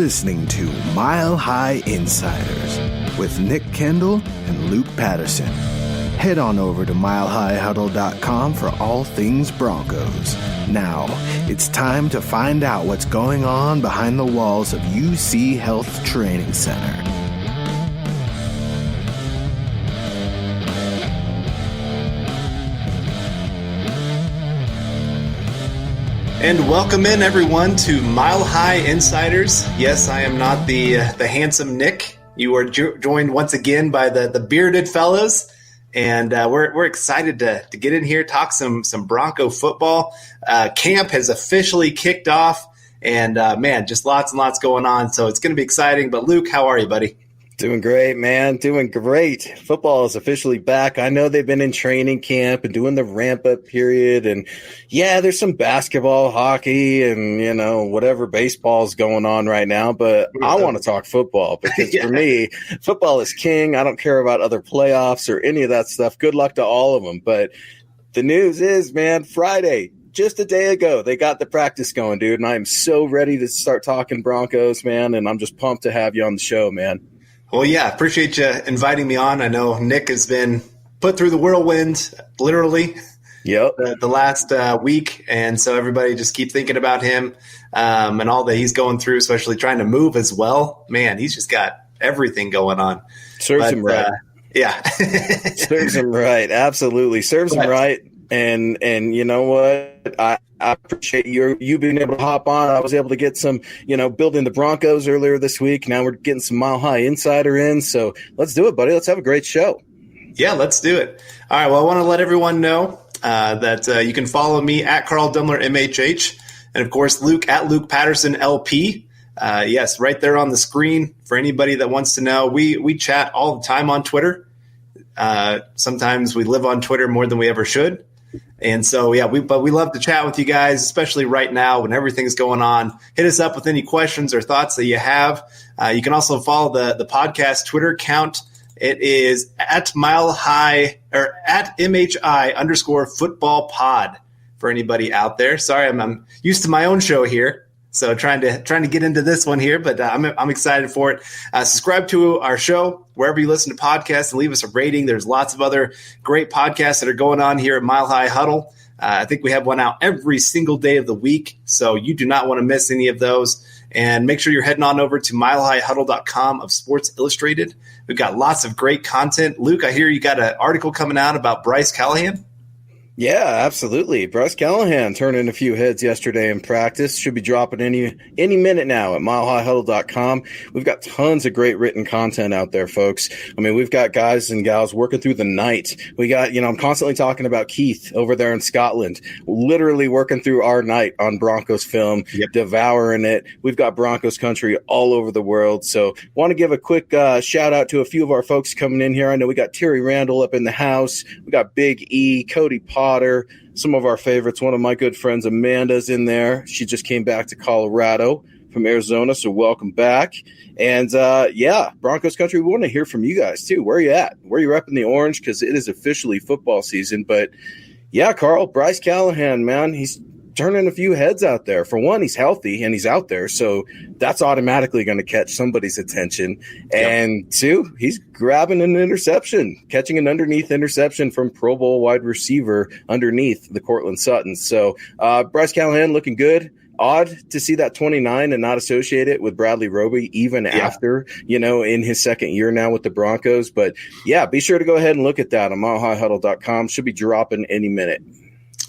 listening to Mile High Insiders with Nick Kendall and Luke Patterson. Head on over to milehighhuddle.com for all things Broncos. Now, it's time to find out what's going on behind the walls of UC Health Training Center. And welcome in, everyone, to Mile High Insiders. Yes, I am not the handsome Nick. You are joined once again by the bearded fellows, and we're excited to get in here, talk some Bronco football. Camp has officially kicked off, and man, just lots and lots going on, so it's going to be exciting. But Luke, how are you, buddy? Doing great, man. Doing great. Football is officially back. I know they've been in training camp and doing the ramp-up period. And, yeah, there's some basketball, hockey, and, you know, whatever baseball's going on right now. But I want to talk football because, for me, football is king. I don't care about other playoffs or any of that stuff. Good luck to all of them. But the news is, man, Friday, just a day ago, they got the practice going, dude. And I am so ready to start talking Broncos, man. And I'm just pumped to have you on the show, man. Well, yeah, appreciate you inviting me on. I know Nick has been put through the whirlwind, literally, the last week. And so everybody just keep thinking about him and all that he's going through, especially trying to move as well. Man, he's just got everything going on. Serves him right. Yeah. Serves him right. Absolutely. Serves him right. And you know what? I appreciate you being able to hop on. I was able to get some, building the Broncos earlier this week. Now we're getting some Mile High Insider in. So let's do it, buddy. Let's have a great show. Yeah, let's do it. All right. Well, I want to let everyone know that you can follow me at Carl Dumler, MHH. And, of course, Luke at Luke Patterson, LP. Yes, right there on the screen for anybody that wants to know. We chat all the time on Twitter. Sometimes we live on Twitter more than we ever should. And so, yeah, we love to chat with you guys, especially right now when everything's going on. Hit us up with any questions or thoughts that you have. You can also follow the podcast Twitter account. It is at Mile High or at MHI_football pod for anybody out there. Sorry, I'm used to my own show here. So trying to get into this one here, but I'm excited for it. Subscribe to our show wherever you listen to podcasts and leave us a rating. There's lots of other great podcasts that are going on here at Mile High Huddle. I think we have one out every single day of the week, so you do not want to miss any of those. And make sure you're heading on over to milehighhuddle.com of Sports Illustrated. We've got lots of great content. Luke, I hear you got an article coming out about Bryce Callahan. Yeah, absolutely. Bryce Callahan turning a few heads yesterday in practice. Should be dropping any minute now at milehighhuddle.com. We've got tons of great written content out there, folks. I mean, we've got guys and gals working through the night. We got, I'm constantly talking about Keith over there in Scotland, literally working through our night on Broncos film, devouring it. We've got Broncos country all over the world. So want to give a quick shout out to a few of our folks coming in here. I know we got Terry Randall up in the house. We got Big E, Cody Potter, some of our favorites. One of my good friends, Amanda's in there. She just came back to Colorado from Arizona, so welcome back. And, Broncos country, we want to hear from you guys, too. Where are you at? Where are you repping the orange? Because it is officially football season. But, yeah, Carl, Bryce Callahan, man, he's turning a few heads out there. For one, he's healthy and he's out there, so that's automatically going to catch somebody's attention. And two, he's grabbing an interception, catching an underneath interception from Pro Bowl wide receiver underneath the Cortland Sutton. So Bryce Callahan looking good. Odd to see that 29 and not associate it with Bradley Roby even after, in his second year now with the Broncos. But, yeah, be sure to go ahead and look at that on milehighhuddle.com. Should be dropping any minute.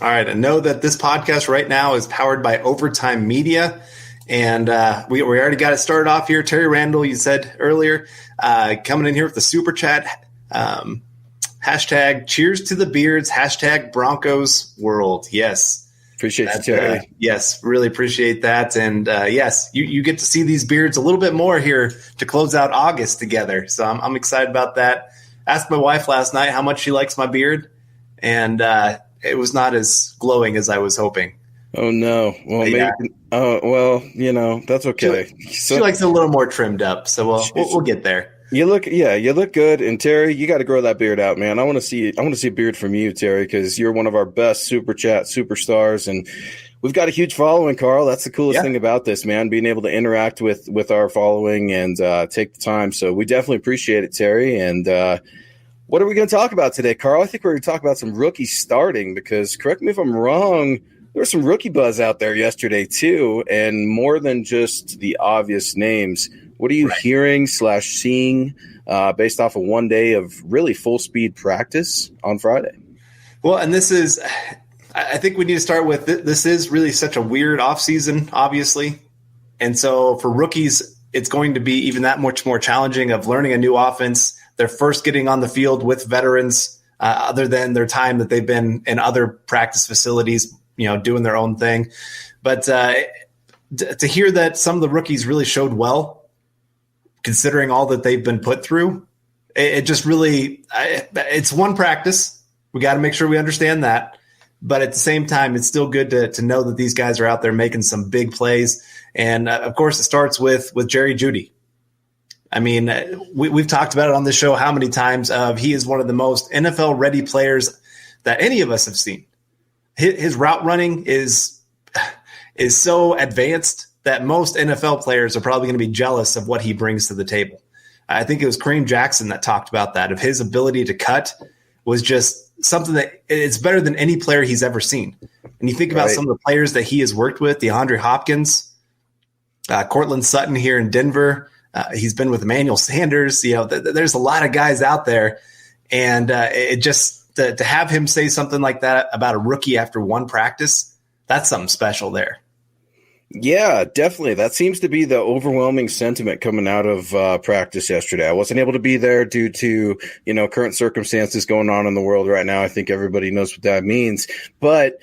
All right. I know that this podcast right now is powered by Overtime Media, and we already got it started off here. Terry Randall, you said earlier, coming in here with the super chat. Hashtag cheers to the beards. Hashtag Broncos world. Yes. Appreciate you, Terry. Yes, really appreciate that. And yes, you get to see these beards a little bit more here to close out August together. So I'm excited about that. Asked my wife last night how much she likes my beard, and it was not as glowing as I was hoping. Oh, no. Well, that's okay. She likes it a little more trimmed up, so we'll get there. You look good. And Terry, you got to grow that beard out, man. I want to see a beard from you, Terry, because you're one of our best super chat superstars, and we've got a huge following, Carl. That's the coolest thing about this, man, being able to interact with our following and take the time. So we definitely appreciate it, Terry. And what are we going to talk about today, Carl? I think we're going to talk about some rookies starting because, correct me if I'm wrong, there was some rookie buzz out there yesterday too, and more than just the obvious names. What are you hearing / seeing based off of one day of really full speed practice on Friday? Well, and I think we need to start with this is really such a weird offseason, obviously. And so for rookies, it's going to be even that much more challenging of learning a new offense. They're first getting on the field with veterans other than their time that they've been in other practice facilities, doing their own thing. But to hear that some of the rookies really showed well, considering all that they've been put through, it just really it's one practice. We got to make sure we understand that. But at the same time, it's still good to know that these guys are out there making some big plays. And, of course, it starts with Jerry Jeudy. I mean, we've talked about it on this show how many times. He is one of the most NFL-ready players that any of us have seen. His route running is so advanced that most NFL players are probably going to be jealous of what he brings to the table. I think it was Kareem Jackson that talked about that, of his ability to cut was just something that it's better than any player he's ever seen. And you think about some of the players that he has worked with, DeAndre Hopkins, Cortland Sutton here in Denver. He's been with Emmanuel Sanders. There's a lot of guys out there. And it just to have him say something like that about a rookie after one practice, that's something special there. Yeah, definitely. That seems to be the overwhelming sentiment coming out of practice yesterday. I wasn't able to be there due to, current circumstances going on in the world right now. I think everybody knows what that means. But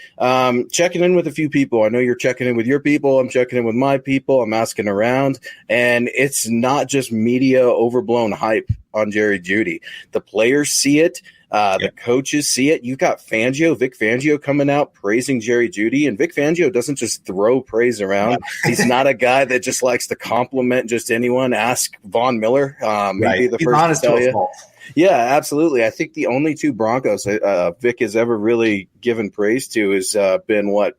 checking in with a few people. I know you're checking in with your people. I'm checking in with my people. I'm asking around. And it's not just media overblown hype on Jerry Jeudy. The players see it. The coaches see it. You've got Vic Fangio coming out praising Jerry Jeudy, and Vic Fangio doesn't just throw praise around. He's not a guy that just likes to compliment just anyone. Ask Von Miller, maybe the first to tell you. Yeah, absolutely. I think the only two Broncos Vic has ever really given praise to has been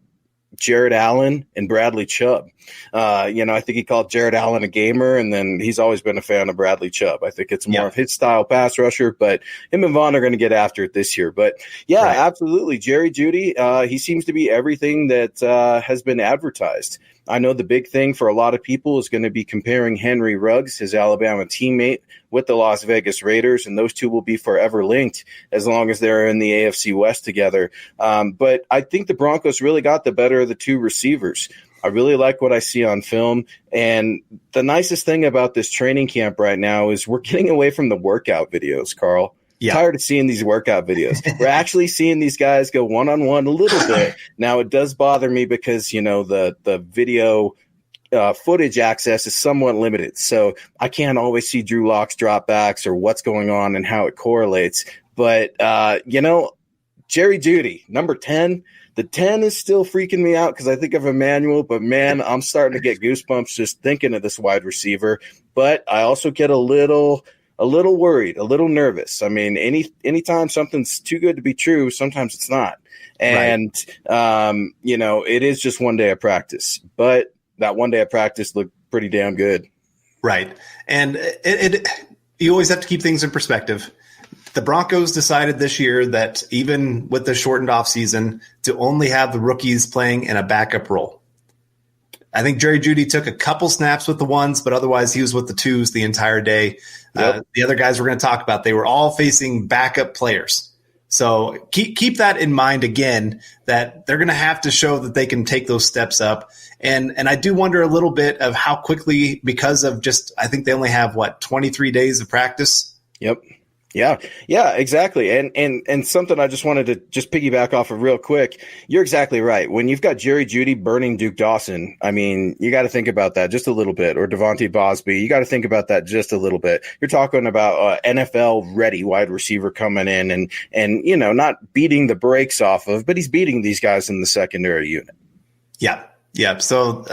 Jared Allen and Bradley Chubb. I think he called Jared Allen a gamer, and then he's always been a fan of Bradley Chubb. I think it's more of his style pass rusher, but him and Vaughn are going to get after it this year. But absolutely. Jerry Jeudy, he seems to be everything that has been advertised. I know the big thing for a lot of people is going to be comparing Henry Ruggs, his Alabama teammate, with the Las Vegas Raiders, and those two will be forever linked as long as they're in the AFC West together. But I think the Broncos really got the better of the two receivers. I really like what I see on film. And the nicest thing about this training camp right now is we're getting away from the workout videos, Carl. Yeah. Tired of seeing these workout videos. We're actually seeing these guys go one-on-one a little bit. Now, it does bother me because, the video footage access is somewhat limited. So I can't always see Drew Lock's dropbacks or what's going on and how it correlates. But, Jerry Jeudy, number 10, the 10 is still freaking me out because I think of Emmanuel. But, man, I'm starting to get goosebumps just thinking of this wide receiver. But I also get a little worried, a little nervous. I mean, anytime something's too good to be true, sometimes it's not. And, it is just one day of practice. But that one day of practice looked pretty damn good. Right. And you always have to keep things in perspective. The Broncos decided this year that even with the shortened offseason, to only have the rookies playing in a backup role. I think Jerry Jeudy took a couple snaps with the ones, but otherwise he was with the twos the entire day. Yep. The other guys we're going to talk about, they were all facing backup players. So keep that in mind again, that they're going to have to show that they can take those steps up. And I do wonder a little bit of how quickly, because of I think they only have 23 days of practice. Yep. Yeah, exactly. And something I just wanted to just piggyback off of real quick. You're exactly right. When you've got Jerry Jeudy burning Duke Dawson, I mean, you got to think about that just a little bit. Or Devontae Bosby, you got to think about that just a little bit. You're talking about NFL ready wide receiver coming in and not beating the brakes off of, but he's beating these guys in the secondary unit. Yeah. Yeah. So,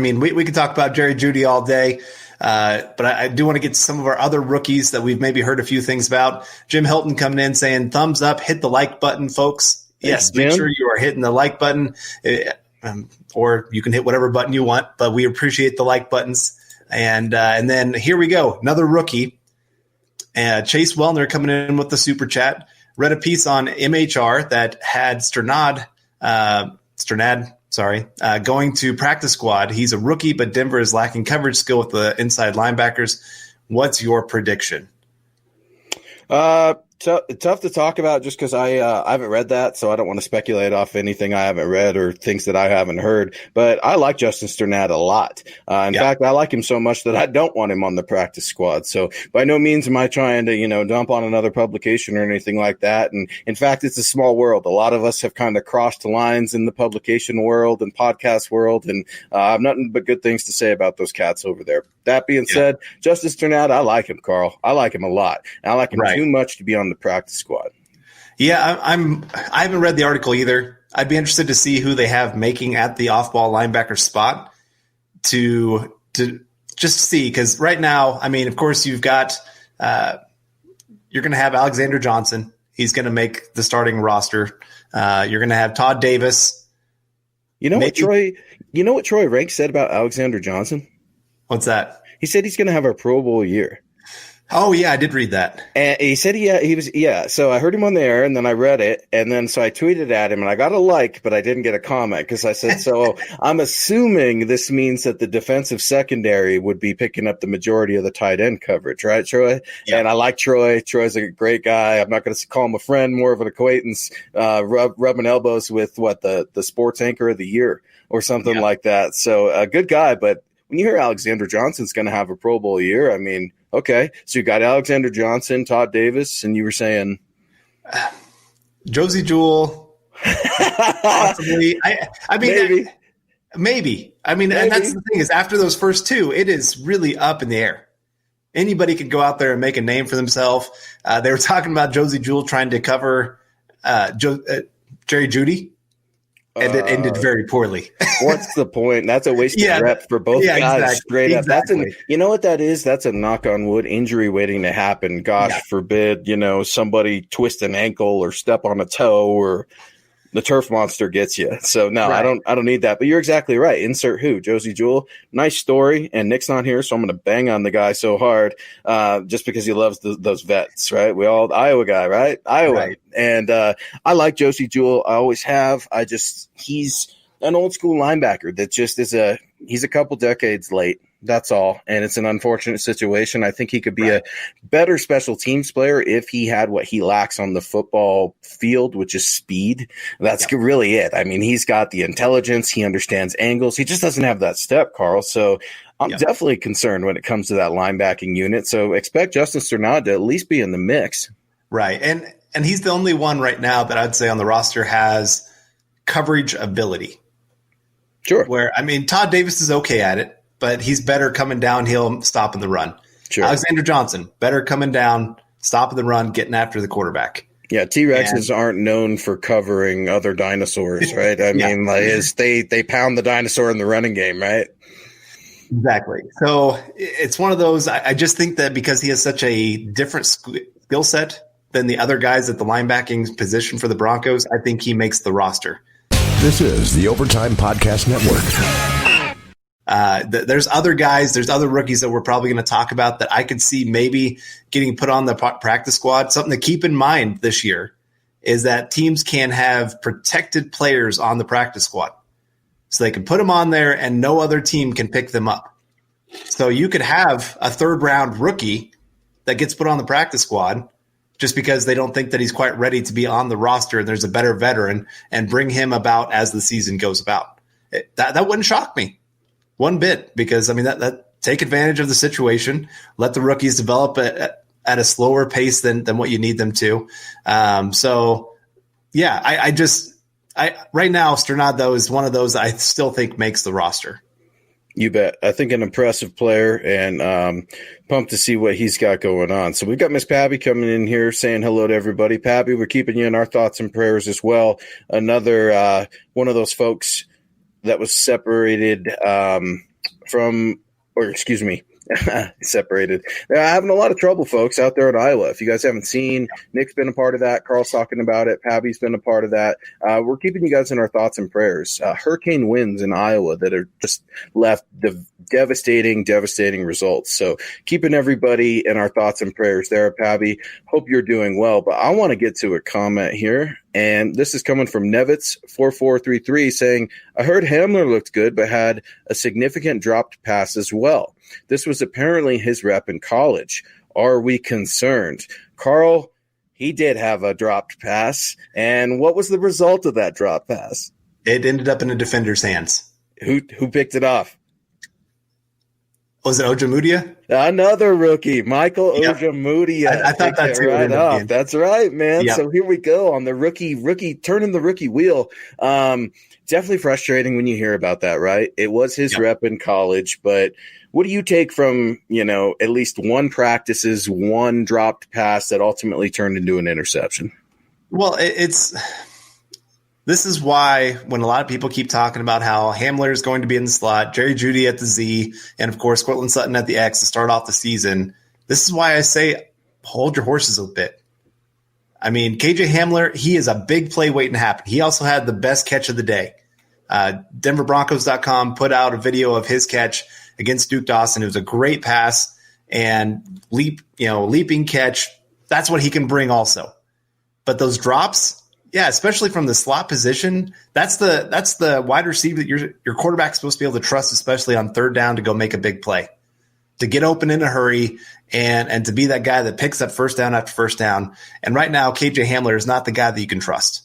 we could talk about Jerry Jeudy all day, but I do want to get to some of our other rookies that we've maybe heard a few things about. Jim Hilton coming in saying, thumbs up, hit the like button, folks. Yes, make sure you are hitting the like button, or you can hit whatever button you want, but we appreciate the like buttons. And then here we go, another rookie. Chase Wellner coming in with the super chat. Read a piece on MHR that had Strnad, going to practice squad. He's a rookie, but Denver is lacking coverage skill with the inside linebackers. What's your prediction? Tough to talk about just because I haven't read that, so I don't want to speculate off anything I haven't read or things that I haven't heard. But I like Justin Strnad a lot. In fact, I like him so much that I don't want him on the practice squad. So by no means am I trying to, dump on another publication or anything like that. And in fact, it's a small world. A lot of us have kind of crossed lines in the publication world and podcast world, and I have nothing but good things to say about those cats over there. That being said, Justin Strnad, I like him, Carl. I like him a lot. And I like him too much to be on the practice squad. Yeah, I haven't read the article either. I'd be interested to see who they have making at the off-ball linebacker spot to just see, because right now, of course, you've got you're going to have Alexander Johnson. He's going to make the starting roster. You're going to have Todd Davis. What Troy Rank said about Alexander Johnson? What's that? He said he's going to have a Pro Bowl year. Oh, yeah, I did read that. And he said he was. So I heard him on the air, and then I read it, and then so I tweeted at him, and I got a like, but I didn't get a comment because I said, so I'm assuming this means that the defensive secondary would be picking up the majority of the tight end coverage, right, Troy? Yeah. And I like Troy. Troy's a great guy. I'm not going to call him a friend, more of an acquaintance, rubbing elbows with the sports anchor of the year or something like that. So a good guy, but when you hear Alexander Johnson's going to have a Pro Bowl year, okay, so you got Alexander Johnson, Todd Davis, and you were saying Josie Jewell, possibly. Maybe. And that's the thing is, after those first two, it is really up in the air. Anybody could go out there and make a name for themselves. They were talking about Josie Jewell trying to cover Jerry Jeudy. And it ended very poorly. What's the point? That's a waste of rep for both guys. Straight up. Exactly. You know what that is? That's a knock on wood injury waiting to happen. Gosh forbid, somebody twist an ankle or step on a toe or the turf monster gets you. So no, I don't need that. But you're exactly right. Insert who? Josie Jewell. Nice story. And Nick's not here, so I'm going to bang on the guy so hard just because he loves those vets, right? We all Iowa guy, right? Iowa. Right. And I like Josie Jewell. I always have. He's an old school linebacker that just he's a couple decades late. That's all. And it's an unfortunate situation. I think he could be a better special teams player if he had what he lacks on the football field, which is speed. That's really it. He's got the intelligence. He understands angles. He just doesn't have that step, Carl. So I'm definitely concerned when it comes to that linebacking unit. So expect Justin Strnad to at least be in the mix. Right. And he's the only one right now that I'd say on the roster has coverage ability. Sure. Where, Todd Davis is okay at it, but he's better coming downhill, stopping the run. Sure. Alexander Johnson, better coming down, stopping the run, getting after the quarterback. Yeah, T-Rexes aren't known for covering other dinosaurs, right? They pound the dinosaur in the running game, right? Exactly. So it's one of those, I just think that because he has such a different skill set than the other guys at the linebacking position for the Broncos, I think he makes the roster. This is the Overtime Podcast Network. There's other guys, there's other rookies that we're probably going to talk about that I could see maybe getting put on the practice squad. Something to keep in mind this year is that teams can have protected players on the practice squad. So they can put them on there and no other team can pick them up. So you could have a third-round rookie that gets put on the practice squad just because they don't think that he's quite ready to be on the roster and there's a better veteran, and bring him about as the season goes about. That wouldn't shock me one bit, because that take advantage of the situation, let the rookies develop at a slower pace than what you need them to. Right now Strnad though is one of those I still think makes the roster. You bet. I think an impressive player, and pumped to see what he's got going on. So we've got Miss Pabby coming in here saying hello to everybody. Pabby, we're keeping you in our thoughts and prayers as well. Another one of those folks that was separated separated. They're having a lot of trouble, folks, out there in Iowa. If you guys haven't seen, Nick's been a part of that. Carl's talking about it. Pabby's been a part of that. We're keeping you guys in our thoughts and prayers. Hurricane winds in Iowa that are just left devastating results. So keeping everybody in our thoughts and prayers there, Pabby. Hope you're doing well. But I want to get to a comment here. And this is coming from Nevitz4433 saying, I heard Hamler looked good, but had a significant dropped pass as well. This was apparently his rep in college. Are we concerned? Carl, he did have a dropped pass. And what was the result of that drop pass? It ended up in a defender's hands. Who picked it off? Was it Ojemudia? Another rookie, Michael Ojemudia. I thought that's right off. That's right, man. Yep. So here we go on the rookie turning the rookie wheel. Definitely frustrating when you hear about that, right? It was his rep in college, but what do you take from, at least one practice's one dropped pass that ultimately turned into an interception? Well, this is why when a lot of people keep talking about how Hamler is going to be in the slot, Jerry Jeudy at the Z, and of course Cortland Sutton at the X to start off the season, this is why I say hold your horses a bit. I mean, KJ Hamler, he is a big play waiting to happen. He also had the best catch of the day. DenverBroncos.com put out a video of his catch against Duke Dawson. It was a great pass and leaping catch. That's what he can bring also. But those drops, yeah, especially from the slot position, that's the wide receiver that your quarterback's supposed to be able to trust, especially on third down, to go make a big play, to get open in a hurry, and to be that guy that picks up first down after first down. And right now, KJ Hamler is not the guy that you can trust.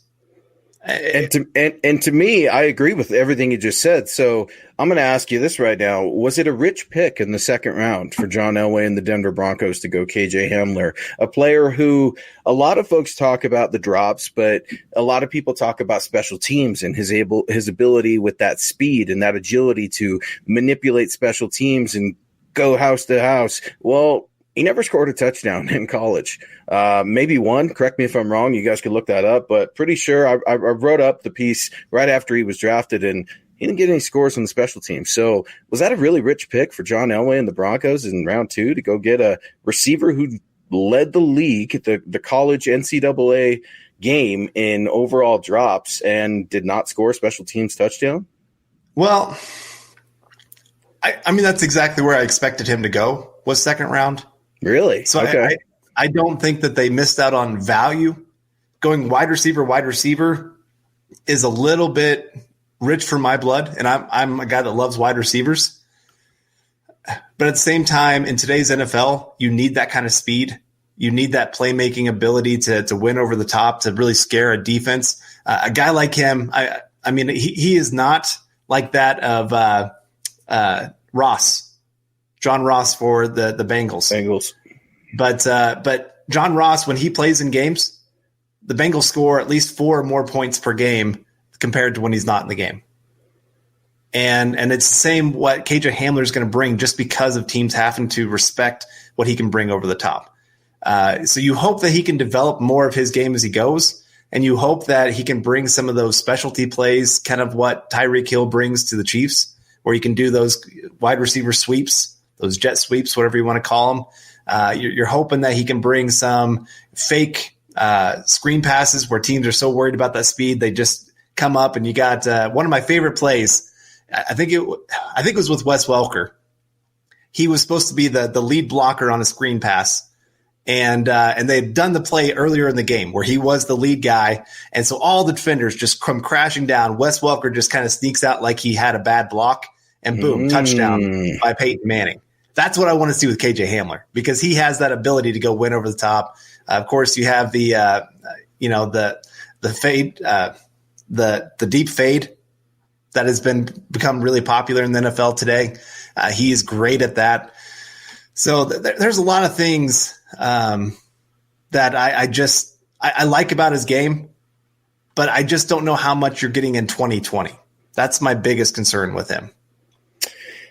And to me, I agree with everything you just said. So I'm going to ask you this right now. Was it a rich pick in the second round for John Elway and the Denver Broncos to go KJ Hamler, a player who a lot of folks talk about the drops, but a lot of people talk about special teams and his ability with that speed and that agility to manipulate special teams and go house to house? Well, he never scored a touchdown in college. Maybe one. Correct me if I'm wrong. You guys could look that up. But pretty sure I wrote up the piece right after he was drafted, and he didn't get any scores on the special team. So was that a really rich pick for John Elway and the Broncos in round 2 to go get a receiver who led the league, the college NCAA game in overall drops, and did not score a special teams touchdown? Well, I mean, that's exactly where I expected him to go, was second round. Really? So okay. I don't think that they missed out on value. Going wide receiver is a little bit rich for my blood, and I'm a guy that loves wide receivers. But at the same time, in today's NFL, you need that kind of speed. You need that playmaking ability to win over the top, to really scare a defense. A guy like him, I mean, he is not like that of John Ross for the Bengals. But John Ross, when he plays in games, the Bengals score at least 4 more points per game compared to when he's not in the game. And it's the same what KJ Hamler is going to bring, just because of teams having to respect what he can bring over the top. So you hope that he can develop more of his game as he goes, and you hope that he can bring some of those specialty plays, kind of what Tyreek Hill brings to the Chiefs, where he can do those wide receiver sweeps, those jet sweeps, whatever you want to call them. You're hoping that he can bring some fake screen passes where teams are so worried about that speed, they just come up. And you got one of my favorite plays. I think it was with Wes Welker. He was supposed to be the lead blocker on a screen pass. And they'd done the play earlier in the game where he was the lead guy. And so all the defenders just come crashing down. Wes Welker just kind of sneaks out like he had a bad block, and boom, touchdown by Peyton Manning. That's what I want to see with KJ Hamler, because he has that ability to go win over the top. Of course, you have the fade, the deep fade that has become really popular in the NFL today. He is great at that. So there's a lot of things that I like about his game, but I just don't know how much you're getting in 2020. That's my biggest concern with him.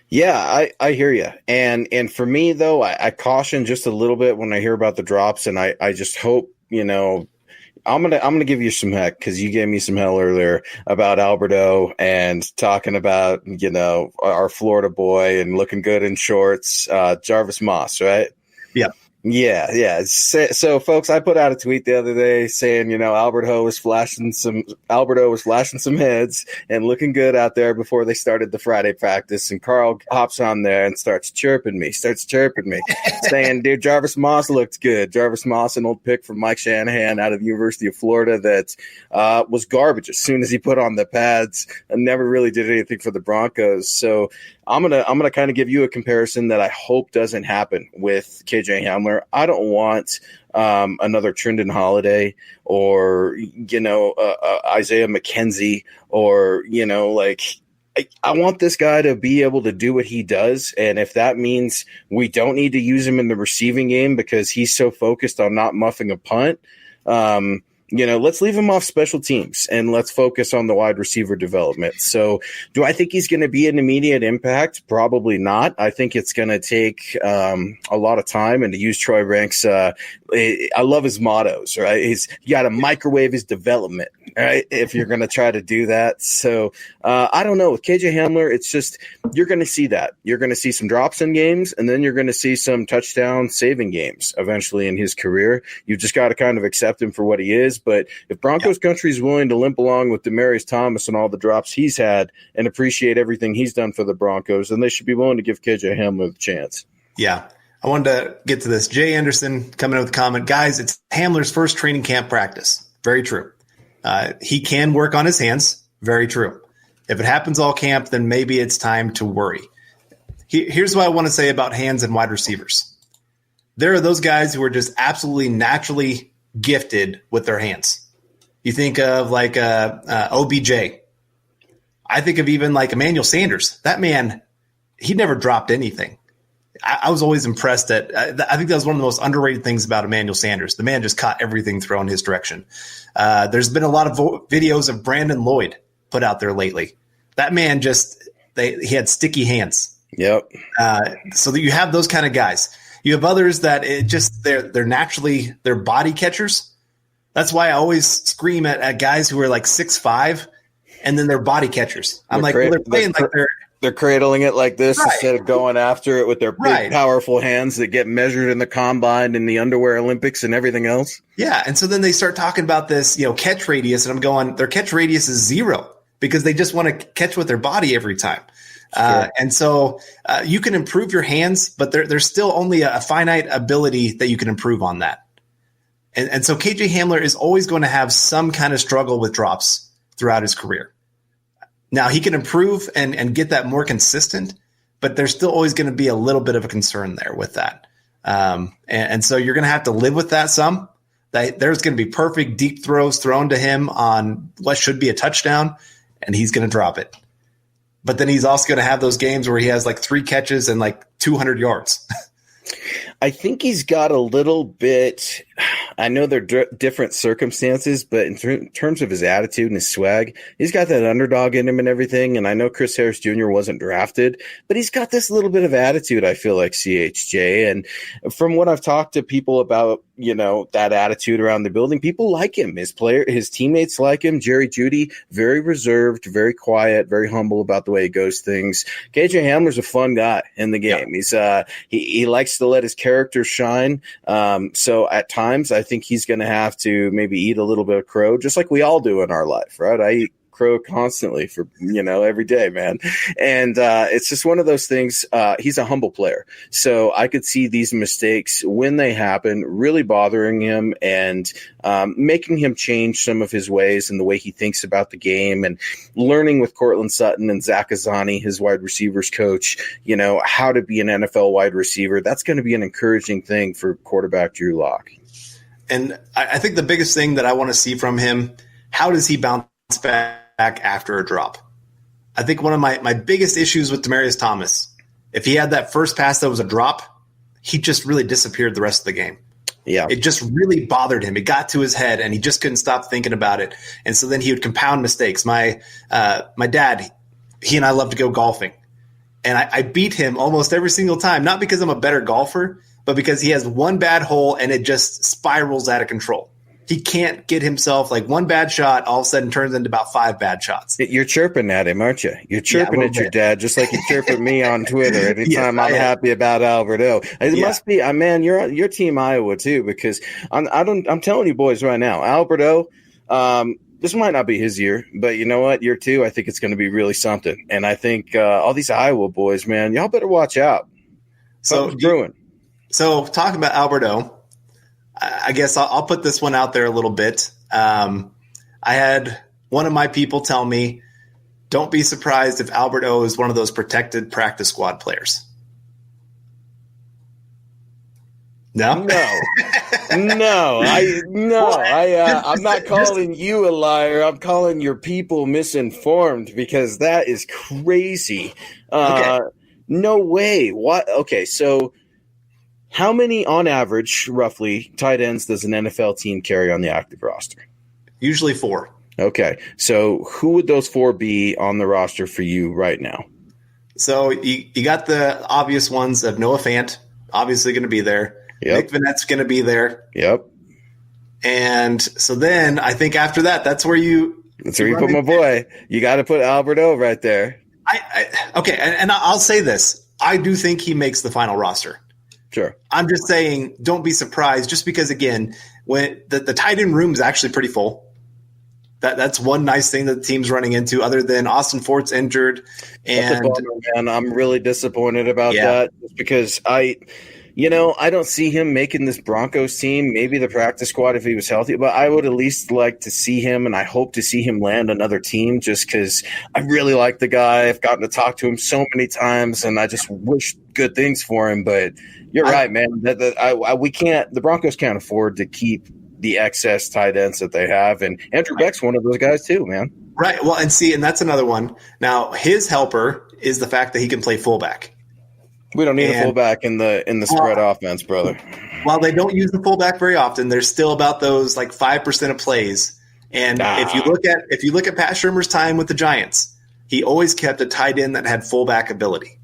Yeah, I hear you. And for me, though, I caution just a little bit when I hear about the drops, and I just hope, I'm gonna give you some heck because you gave me some hell earlier about Alberto and talking about our Florida boy and looking good in shorts, Jarvis Moss, right? Yeah. Yeah. So, folks, I put out a tweet the other day saying, Alberto was flashing some heads and looking good out there before they started the Friday practice. And Carl hops on there and starts chirping me, saying, dude, Jarvis Moss looked good. Jarvis Moss, an old pick from Mike Shanahan out of the University of Florida that was garbage as soon as he put on the pads and never really did anything for the Broncos. So I'm gonna kind of give you a comparison that I hope doesn't happen with KJ Hamler. I don't want another Trindon Holiday or Isaiah McKenzie or I want this guy to be able to do what he does, and if that means we don't need to use him in the receiving game because he's so focused on not muffing a punt. Let's leave him off special teams and let's focus on the wide receiver development. So do I think he's going to be an immediate impact? Probably not. I think it's going to take a lot of time. And to use Troy Rank's, I love his mottos, right? You got to microwave his development, right? If you're going to try to do that. So I don't know. With KJ Hamler, it's just you're going to see that. You're going to see some drops in games, and then you're going to see some touchdown saving games eventually in his career. You've just got to kind of accept him for what he is. But if Broncos country is willing to limp along with Demaryius Thomas and all the drops he's had and appreciate everything he's done for the Broncos, then they should be willing to give KJ Hamler the chance. Yeah. I wanted to get to this. Jay Anderson coming in with a comment. Guys, it's Hamler's first training camp practice. Very true. He can work on his hands. Very true. If it happens all camp, then maybe it's time to worry. Here's what I want to say about hands and wide receivers. There are those guys who are just absolutely naturally gifted with their hands. You think of like OBJ. I think of even like Emmanuel Sanders. That man, he never dropped anything. I was always impressed that I think that was one of the most underrated things about Emmanuel Sanders. The man just caught everything thrown his direction. There's been a lot of videos of Brandon Lloyd put out there lately. That man he had sticky hands. Yep. So that you have those kind of guys. You have others that they're naturally they're body catchers. That's why I always scream at guys who are like 6'5", and then they're body catchers. I'm like, they're playing like they're cradling it like this right. Instead of going after it with their big, powerful hands that get measured in the combine and the underwear Olympics and everything else. Yeah, and so then they start talking about this, catch radius, and I'm going, their catch radius is 0 because they just want to catch with their body every time. Sure. And so you can improve your hands, but there's still only a finite ability that you can improve on that. And so KJ Hamler is always going to have some kind of struggle with drops throughout his career. Now, he can improve and get that more consistent, but there's still always going to be a little bit of a concern there with that. And so you're going to have to live with that some. There's going to be perfect deep throws thrown to him on what should be a touchdown, and he's going to drop it. But then he's also going to have those games where he has like 3 catches and like 200 yards. I think he's got a little bit – I know they're different circumstances, but in terms of his attitude and his swag, he's got that underdog in him and everything. And I know Chris Harris Jr. wasn't drafted, but he's got this little bit of attitude, I feel like, CHJ. And from what I've talked to people about, that attitude around the building, people like him. His teammates like him. Jerry Jeudy, very reserved, very quiet, very humble about the way he goes things. KJ Hamler's a fun guy in the game. Yeah. He likes to let his character shine. So at times I think he's going to have to maybe eat a little bit of crow, just like we all do in our life, right? I eat crow constantly for, every day, man. And it's just one of those things. He's a humble player. So I could see these mistakes when they happen really bothering him and making him change some of his ways and the way he thinks about the game and learning with Cortland Sutton and Zach Azzani, his wide receivers coach, how to be an NFL wide receiver. That's going to be an encouraging thing for quarterback Drew Lock. And I think the biggest thing that I want to see from him, how does he bounce back after a drop? I think one of my biggest issues with Demaryius Thomas, if he had that first pass that was a drop, he just really disappeared the rest of the game. Yeah. It just really bothered him. It got to his head, and he just couldn't stop thinking about it. And so then he would compound mistakes. My dad, he and I love to go golfing. And I beat him almost every single time, not because I'm a better golfer, but because he has one bad hole and it just spirals out of control. he can't get himself like one bad shot all of a sudden turns into about 5 bad shots. You're chirping at him, aren't you? You're chirping at your dad, just like you chirp at me on Twitter anytime I'm happy about Alberto. It must be, man, you're Team Iowa too, because I'm telling you boys right now, Alberto, this might not be his year, but you know what? Year 2, I think it's going to be really something. And I think all these Iowa boys, man, y'all better watch out. So talking about Alberto, I guess I'll put this one out there a little bit. I had one of my people tell me, don't be surprised if Alberto is one of those protected practice squad players. No, I'm not calling you a liar. I'm calling your people misinformed, because that is crazy. Okay. No way. What? Okay. So how many on average, roughly, tight ends does an NFL team carry on the active roster? Usually 4. Okay. So who would those 4 be on the roster for you right now? So you got the obvious ones of Noah Fant, obviously going to be there. Yep. Nick Vanette's going to be there. Yep. And so then I think after that, that's where you put my boy. You got to put Alberto right there. Okay. And I'll say this. I do think he makes the final roster. Sure. I'm just saying, don't be surprised, just because, again, when the tight end room is actually pretty full. That's one nice thing that the team's running into, other than Austin Fort's injured. And that's a bummer, man. I'm really disappointed about that, just because I don't see him making this Broncos team, maybe the practice squad if he was healthy, but I would at least like to see him, and I hope to see him land another team, just because I really like the guy. I've gotten to talk to him so many times, and I just wish good things for him. But you're right, man. The Broncos can't afford to keep the excess tight ends that they have, and Andrew Beck's one of those guys too, man. Right. Well, and that's another one. Now, his helper is the fact that he can play fullback. We don't need a fullback in the spread offense, brother. While they don't use the fullback very often, there's still about those like 5% of plays. And if you look at Pat Shurmur's time with the Giants, he always kept a tight end that had fullback ability.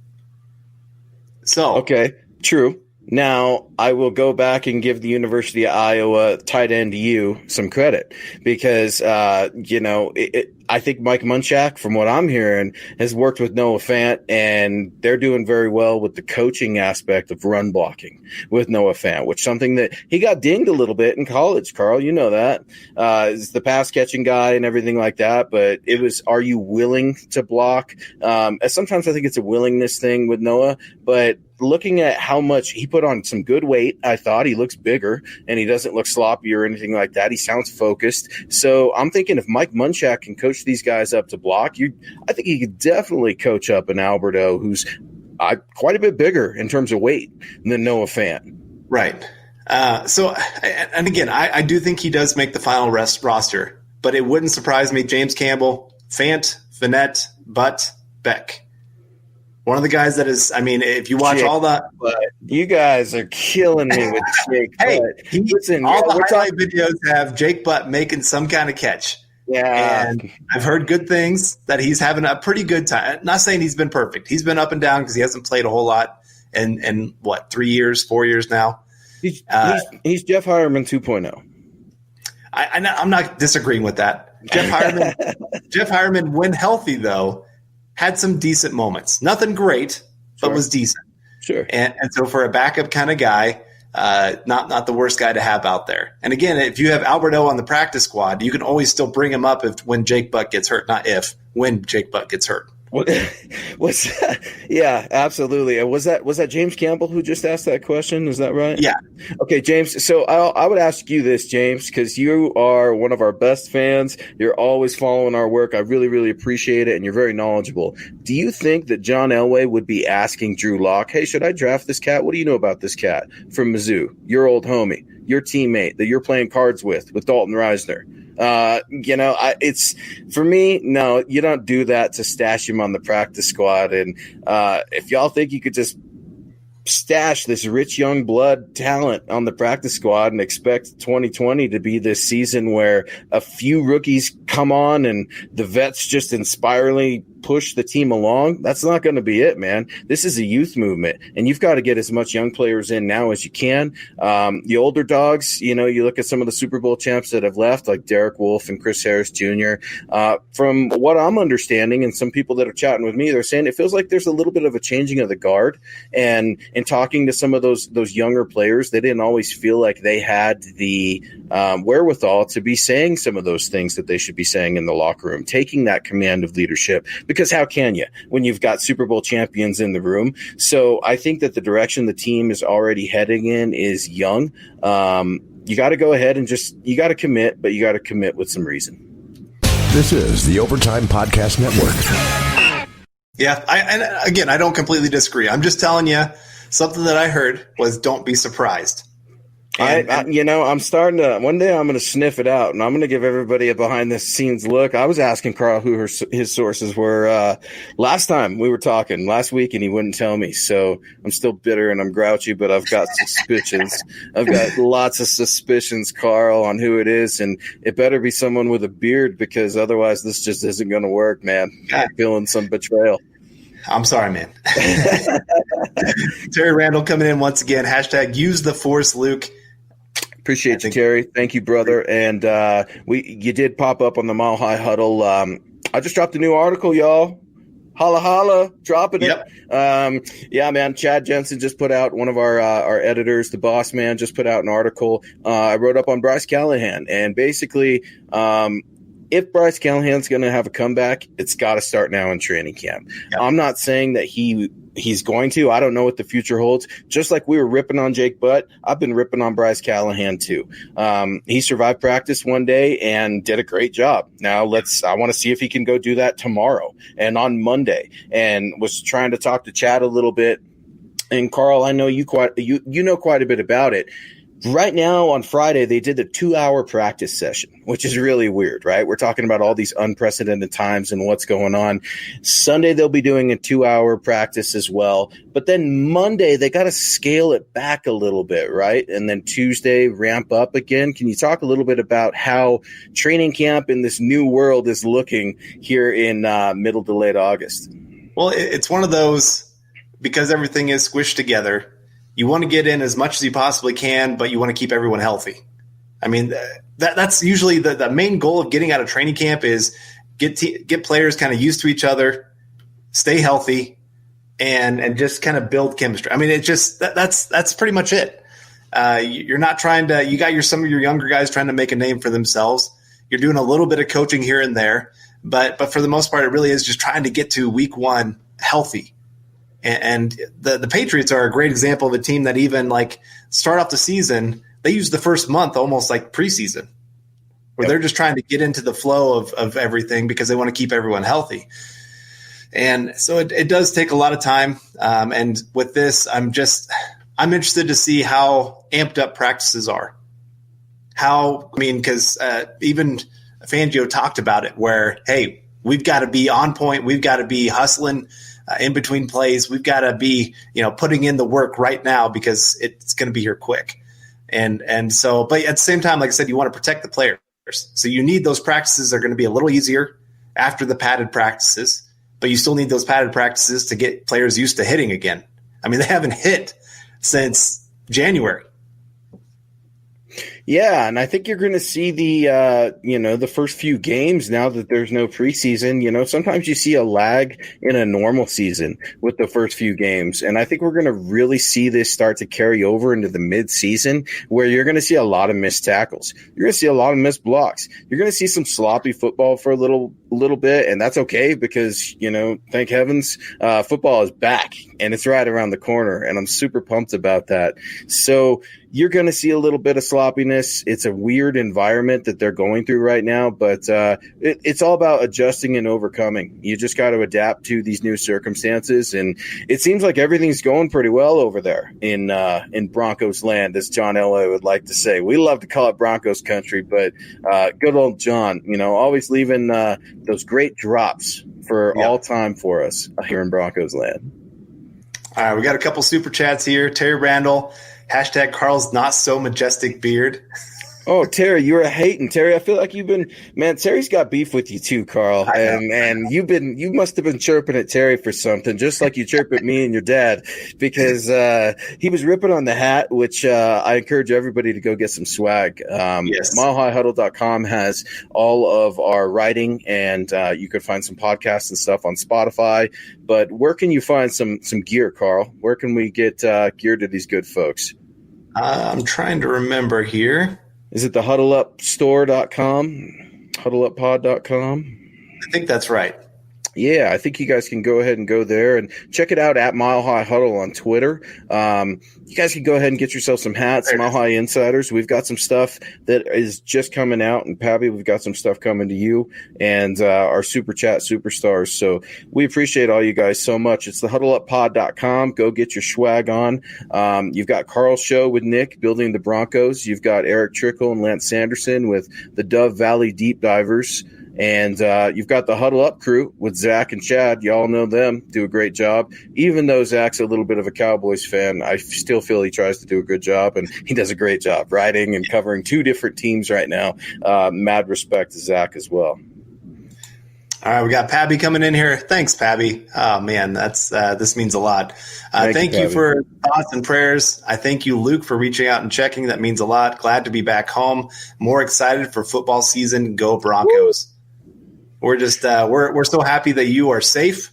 So okay, true. Now, I will go back and give the University of Iowa tight end U some credit, because, I think Mike Munchak, from what I'm hearing, has worked with Noah Fant, and they're doing very well with the coaching aspect of run blocking with Noah Fant, which is something that he got dinged a little bit in college, Carl. You know that. Is the pass catching guy and everything like that, but it was, are you willing to block? Sometimes I think it's a willingness thing with Noah, but looking at how much he put on some good weight, I thought he looks bigger, and he doesn't look sloppy or anything like that. He sounds focused. So I'm thinking if Mike Munchak can coach these guys up to block, I think he could definitely coach up an Alberto who's quite a bit bigger in terms of weight than Noah Fant. Right. And again, I do think he does make the final roster, but it wouldn't surprise me. James Campbell, Fant, Vanette, Butt, Beck. One of the guys that is, if you watch Jake all that. You guys are killing me with Jake Hey, Listen, all the highlight videos have Jake Butt making some kind of catch. Yeah. And I've heard good things that he's having a pretty good time. Not saying he's been perfect. He's been up and down because he hasn't played a whole lot in 4 years now. He's Jeff Hireman 2.0. I'm not disagreeing with that. Jeff Hireman, when healthy, though, had some decent moments. Nothing great, but was decent. Sure. And so for a backup kind of guy, not the worst guy to have out there. And again, if you have Alberto on the practice squad, you can always still bring him up when Jake Butt gets hurt. Not if, when Jake Butt gets hurt. Was that? Yeah, absolutely. Was that James Campbell who just asked that question? Is that right? Yeah. Okay, James. So I would ask you this, James, because you are one of our best fans. You're always following our work. I really, really appreciate it, and you're very knowledgeable. Do you think that John Elway would be asking Drew Lock, hey, should I draft this cat? What do you know about this cat from Mizzou? Your old homie, your teammate that you're playing cards with Dalton Reisner. It's for me, no, you don't do that to stash him on the practice squad. And if y'all think you could just stash this rich young blood talent on the practice squad and expect 2020 to be this season where a few rookies come on and the vets just inspiringly push the team along, that's not going to be it, man. This is a youth movement, and you've got to get as much young players in now as you can. The older dogs, you look at some of the Super Bowl champs that have left, like Derek Wolfe and Chris Harris Jr. From what I'm understanding, and some people that are chatting with me, they're saying it feels like there's a little bit of a changing of the guard. And in talking to some of those younger players, they didn't always feel like they had the wherewithal to be saying some of those things that they should be saying in the locker room, taking that command of leadership. Because how can you when you've got Super Bowl champions in the room? So I think that the direction the team is already heading in is young. You got to go ahead and you got to commit, but you got to commit with some reason. This is the Overtime Podcast Network. Yeah, I don't completely disagree. I'm just telling you something that I heard was don't be surprised. I'm starting to – one day I'm going to sniff it out, and I'm going to give everybody a behind-the-scenes look. I was asking Carl who his sources were last time we were talking, last week, and he wouldn't tell me. So I'm still bitter and I'm grouchy, but I've got suspicions. I've got lots of suspicions, Carl, on who it is, and it better be someone with a beard because otherwise this just isn't going to work, man. I'm feeling some betrayal. I'm sorry, man. Terry Randall coming in once again. # use the force, Luke. Appreciate you, Terry. Thank you, brother. And you did pop up on the Mile High Huddle. I just dropped a new article, y'all. Holla, holla, dropping it. Yeah, man. Chad Jensen just put out, one of our editors, the boss man, just put out an article. I wrote up on Bryce Callahan. And basically, if Bryce Callahan's going to have a comeback, it's got to start now in training camp. Yep. I'm not saying that he's going to. I don't know what the future holds. Just like we were ripping on Jake Butt, I've been ripping on Bryce Callahan too. He survived practice one day and did a great job. Now I want to see if he can go do that tomorrow and on Monday. And was trying to talk to Chad a little bit. And Carl, I know you know quite a bit about it. Right now on Friday, they did the 2-hour practice session, which is really weird, right? We're talking about all these unprecedented times and what's going on. Sunday, they'll be doing a 2-hour practice as well. But then Monday, they got to scale it back a little bit, right? And then Tuesday, ramp up again. Can you talk a little bit about how training camp in this new world is looking here in middle to late August? Well, it's one of those, because everything is squished together, you want to get in as much as you possibly can, but you want to keep everyone healthy. I mean, that's usually the main goal of getting out of training camp is get players kind of used to each other, stay healthy, and just kind of build chemistry. I mean, it just that's pretty much it. You're not trying to. You got some of your younger guys trying to make a name for themselves. You're doing a little bit of coaching here and there, but for the most part, it really is just trying to get to week one healthy. And the Patriots are a great example of a team that even start off the season, they use the first month almost like preseason, where they're just trying to get into the flow of everything because they want to keep everyone healthy. And so it does take a lot of time. And with this, I'm interested to see how amped up practices are. Because even Fangio talked about it where, hey, we've got to be on point. We've got to be hustling in between plays. We've got to be, putting in the work right now because it's going to be here quick. And so, but at the same time, like I said, you want to protect the players. So you need those practices that are going to be a little easier after the padded practices, but you still need those padded practices to get players used to hitting again. I mean, they haven't hit since January. Yeah, and I think you're going to see the first few games now that there's no preseason. Sometimes you see a lag in a normal season with the first few games, and I think we're going to really see this start to carry over into the mid-season where you're going to see a lot of missed tackles. You're going to see a lot of missed blocks. You're going to see some sloppy football for a little bit, and that's okay because, thank heavens, football is back, and it's right around the corner, and I'm super pumped about that. So you're going to see a little bit of sloppiness. It's a weird environment that they're going through right now, but it's all about adjusting and overcoming. You just got to adapt to these new circumstances, and it seems like everything's going pretty well over there in Broncos land, as John Elway would like to say. We love to call it Broncos country, but good old John, always leaving those great drops for all time for us here in Broncos land. All right, we got a couple super chats here. Terry Randall, # Carl's not so majestic beard. Oh, Terry, you were hating. Terry, I feel like Terry's got beef with you too, Carl. And you must have been chirping at Terry for something, just like you chirp at me and your dad, because he was ripping on the hat, which I encourage everybody to go get some swag. Yes. MileHighHuddle.com has all of our writing, and you can find some podcasts and stuff on Spotify. But where can you find some gear, Carl? Where can we get gear to these good folks? I'm trying to remember here. Is it the huddleupstore.com? Huddleuppod.com? I think that's right. Yeah, I think you guys can go ahead and go there and check it out at Mile High Huddle on Twitter. You guys can go ahead and get yourself some hats, Mile High Insiders. We've got some stuff that is just coming out. And, Pappy, we've got some stuff coming to you and our Super Chat superstars. So we appreciate all you guys so much. It's the huddleuppod.com. Go get your swag on. You've got Carl's show with Nick, Building the Broncos. You've got Eric Trickle and Lance Sanderson with the Dove Valley Deep Divers. And you've got the Huddle Up crew with Zach and Chad. Y'all know them, do a great job. Even though Zach's a little bit of a Cowboys fan, I still feel he tries to do a good job, and he does a great job writing and covering two different teams right now. Mad respect to Zach as well. All right, we got Pabby coming in here. Thanks, Pabby. Oh, man, that's this means a lot. Thank you for thoughts and prayers. I thank you, Luke, for reaching out and checking. That means a lot. Glad to be back home. More excited for football season. Go Broncos. Woo! We're just we're so happy that you are safe,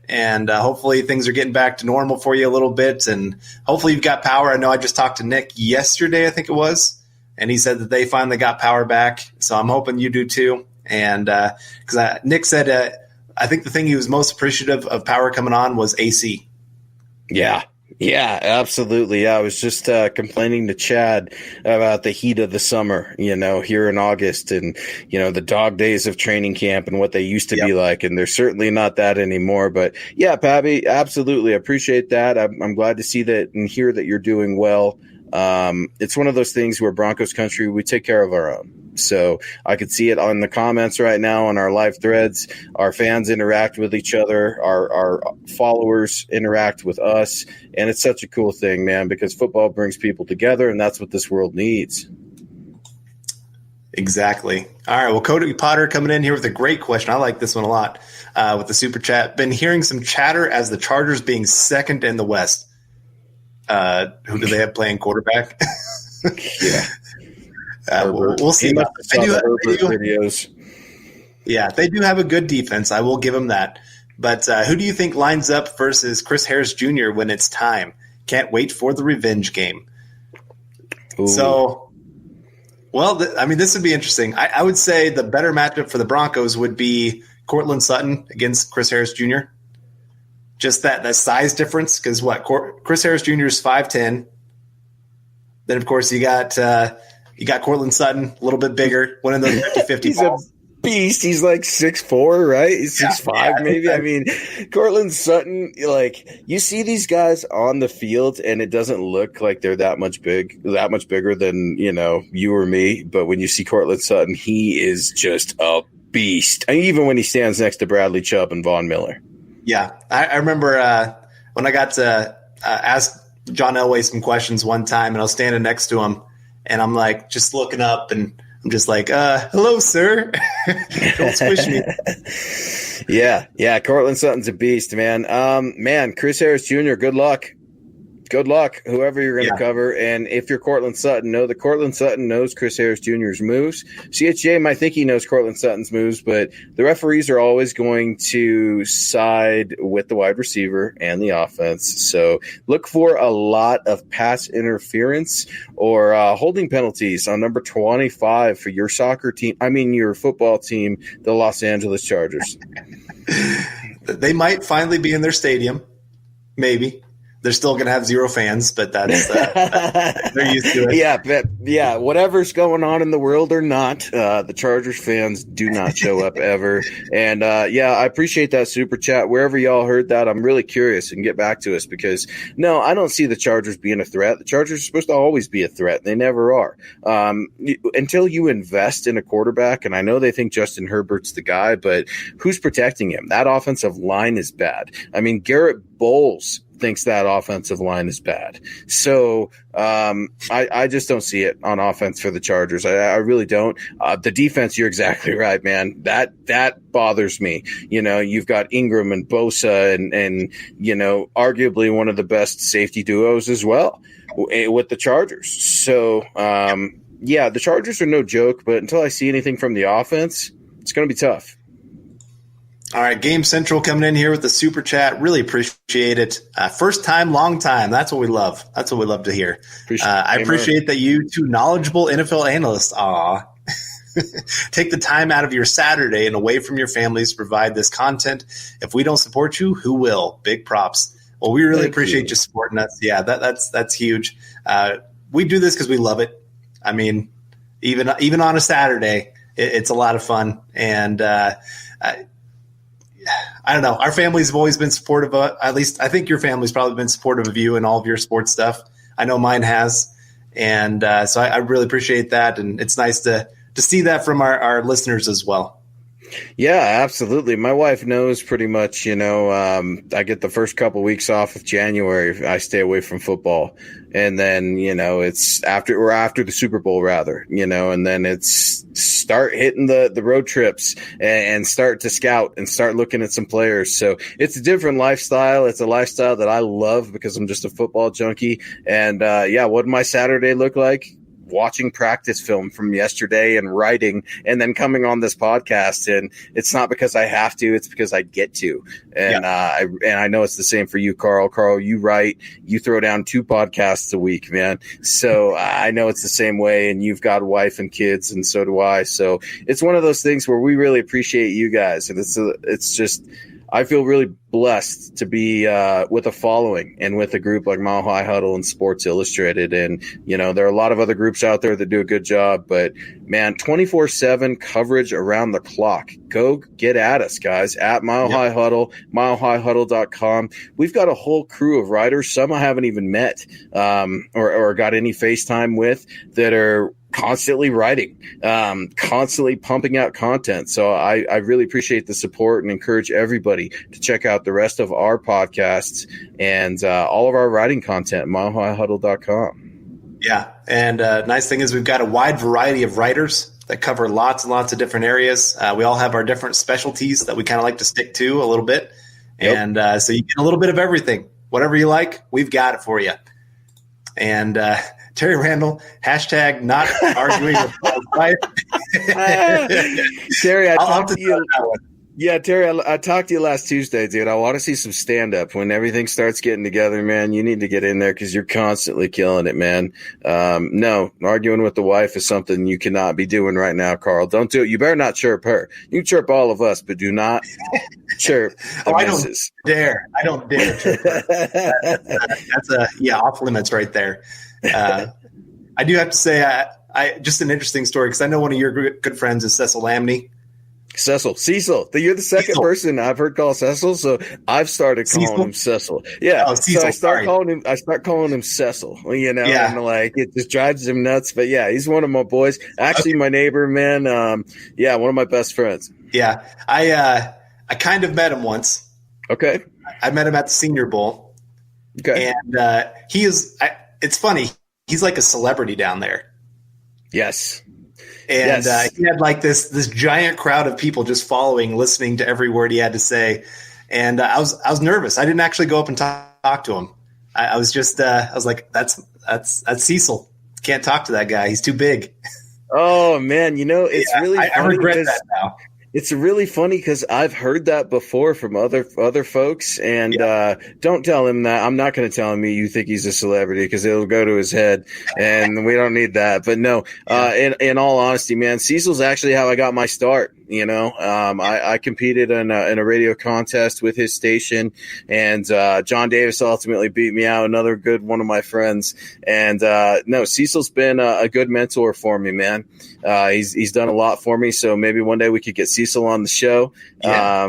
and hopefully things are getting back to normal for you a little bit, and hopefully you've got power. I know I just talked to Nick yesterday, I think it was, and he said that they finally got power back. So I'm hoping you do too. And because Nick said I think the thing he was most appreciative of power coming on was AC. Yeah, absolutely. I was just complaining to Chad about the heat of the summer, here in August and, the dog days of training camp and what they used to be like. And they're certainly not that anymore. But yeah, Pabby, absolutely. I appreciate that. I'm glad to see that and hear that you're doing well. It's one of those things where Broncos country, we take care of our own. So I could see it on the comments right now on our live threads. Our fans interact with each other. Our followers interact with us. And it's such a cool thing, man, because football brings people together, and that's what this world needs. Exactly. All right. Well, Cody Potter coming in here with a great question. I like this one a lot with the super chat. Been hearing some chatter as the Chargers being second in the West. Who do they have playing quarterback? Yeah. We'll see. They do have a good defense. I will give them that. But who do you think lines up versus Chris Harris Jr. when it's time? Can't wait for the revenge game. Ooh. So, this would be interesting. I would say the better matchup for the Broncos would be Courtland Sutton against Chris Harris Jr. Just that size difference, because Chris Harris Jr. is 5'10". Then, of course, you got Courtland Sutton, a little bit bigger, one of those 50-50 He's balls. A beast. He's like 6'4", right? He's 6'5", maybe. I mean, Courtland Sutton, you see these guys on the field, and it doesn't look like they're that much bigger than, you or me. But when you see Courtland Sutton, he is just a beast. And even when he stands next to Bradley Chubb and Von Miller. Yeah. I remember when I got to ask John Elway some questions one time, and I was standing next to him, and I'm like just looking up, and I'm just like, hello, sir. Don't squish me. Yeah. Courtland Sutton's a beast, man. Chris Harris Jr., good luck. Good luck, whoever you're going to cover. And if you're Courtland Sutton, know that Courtland Sutton knows Chris Harris Jr.'s moves. CHJ might think he knows Courtland Sutton's moves, but the referees are always going to side with the wide receiver and the offense. So look for a lot of pass interference or holding penalties on number 25 for your your football team, the Los Angeles Chargers. They might finally be in their stadium. Maybe. They're still going to have 0 fans, but that's they're used to it. Yeah, whatever's going on in the world or not, the Chargers fans do not show up ever. And, I appreciate that super chat. Wherever y'all heard that, I'm really curious and get back to us because, no, I don't see the Chargers being a threat. The Chargers are supposed to always be a threat. They never are. Until you invest in a quarterback, and I know they think Justin Herbert's the guy, but who's protecting him? That offensive line is bad. I mean, Garrett Bowles thinks that offensive line is bad. So I just don't see it on offense for the Chargers. I really don't. The defense, you're exactly right, man. That bothers me. You've got Ingram and Bosa and arguably one of the best safety duos as well with the Chargers. So, the Chargers are no joke, but until I see anything from the offense, it's going to be tough. All right, Game Central coming in here with the super chat. Really appreciate it. First time, long time. That's what we love. That's what we love to hear. I appreciate that you two knowledgeable NFL analysts take the time out of your Saturday and away from your families to provide this content. If we don't support you, who will? Big props. Well, we really appreciate you supporting us. Yeah, that's huge. We do this because we love it. I mean, even on a Saturday, it's a lot of fun. And I don't know. Our families have always been supportive of, at least I think your family's probably been supportive of you and all of your sports stuff. I know mine has. And so I really appreciate that. And it's nice to see that from our listeners as well. Yeah, absolutely. My wife knows pretty much, I get the first couple weeks off of January. I stay away from football. And then, it's after the Super Bowl rather, and then it's start hitting the road trips and start to scout and start looking at some players. So it's a different lifestyle. It's a lifestyle that I love because I'm just a football junkie. And what did my Saturday look like? Watching practice film from yesterday and writing and then coming on this podcast. And it's not because I have to, it's because I get to. And I know it's the same for you, Carl. Carl, you write, you throw down 2 podcasts a week, man. So I know it's the same way, and you've got a wife and kids, and so do I. So it's one of those things where we really appreciate you guys. And it's just, I feel really blessed to be with a following and with a group like Mile High Huddle and Sports Illustrated. And, there are a lot of other groups out there that do a good job. But, man, 24/7 coverage around the clock. Go get at us, guys, at Mile High Huddle, milehighhuddle.com. We've got a whole crew of writers, some I haven't even met or got any FaceTime with, that are constantly writing, constantly pumping out content. So I really appreciate the support and encourage everybody to check out the rest of our podcasts and all of our writing content at milehighhuddle.com. Yeah. And nice thing is we've got a wide variety of writers that cover lots and lots of different areas. We all have our different specialties that we kind of like to stick to a little bit. Yep. And so you get a little bit of everything. Whatever you like, we've got it for you. And Terry Randall, hashtag not arguing with my wife. Terry, I'll talked to you. Yeah, Terry, I talked to you last Tuesday, dude. I want to see some stand-up when everything starts getting together, man. You need to get in there because you're constantly killing it, man. No, arguing with the wife is something you cannot be doing right now, Carl. Don't do it. You better not chirp her. You can chirp all of us, but do not chirp the missus. I don't dare chirp her. That's off limits right there. I do have to say, I just an interesting story because I know one of your good friends is Cecil Lamney. Cecil. You're the second person I've heard call Cecil, so I've started calling him Cecil. Yeah, Cecil, so I start calling him Cecil. And it just drives him nuts. But yeah, he's one of my boys. Actually, my neighbor, man. One of my best friends. Yeah, I kind of met him once. Okay, I met him at the Senior Bowl. Okay, and he is. It's funny. He's like a celebrity down there. Yes. And he had like this giant crowd of people just following, listening to every word he had to say. And I was nervous. I didn't actually go up and talk to him. I was just I was like, that's Cecil. Can't talk to that guy. He's too big. Oh man, it's really I regret that now. It's really funny because I've heard that before from other folks, and don't tell him that. I'm not going to tell him you think he's a celebrity because it'll go to his head, and we don't need that. But no, in all honesty, man, Cecil's actually how I got my start. I competed in a radio contest with his station, and John Davis ultimately beat me out, another good one of my friends. And no, Cecil's been a good mentor for me, man. He's done a lot for me, so maybe one day we could get Cecil on the show. Yeah.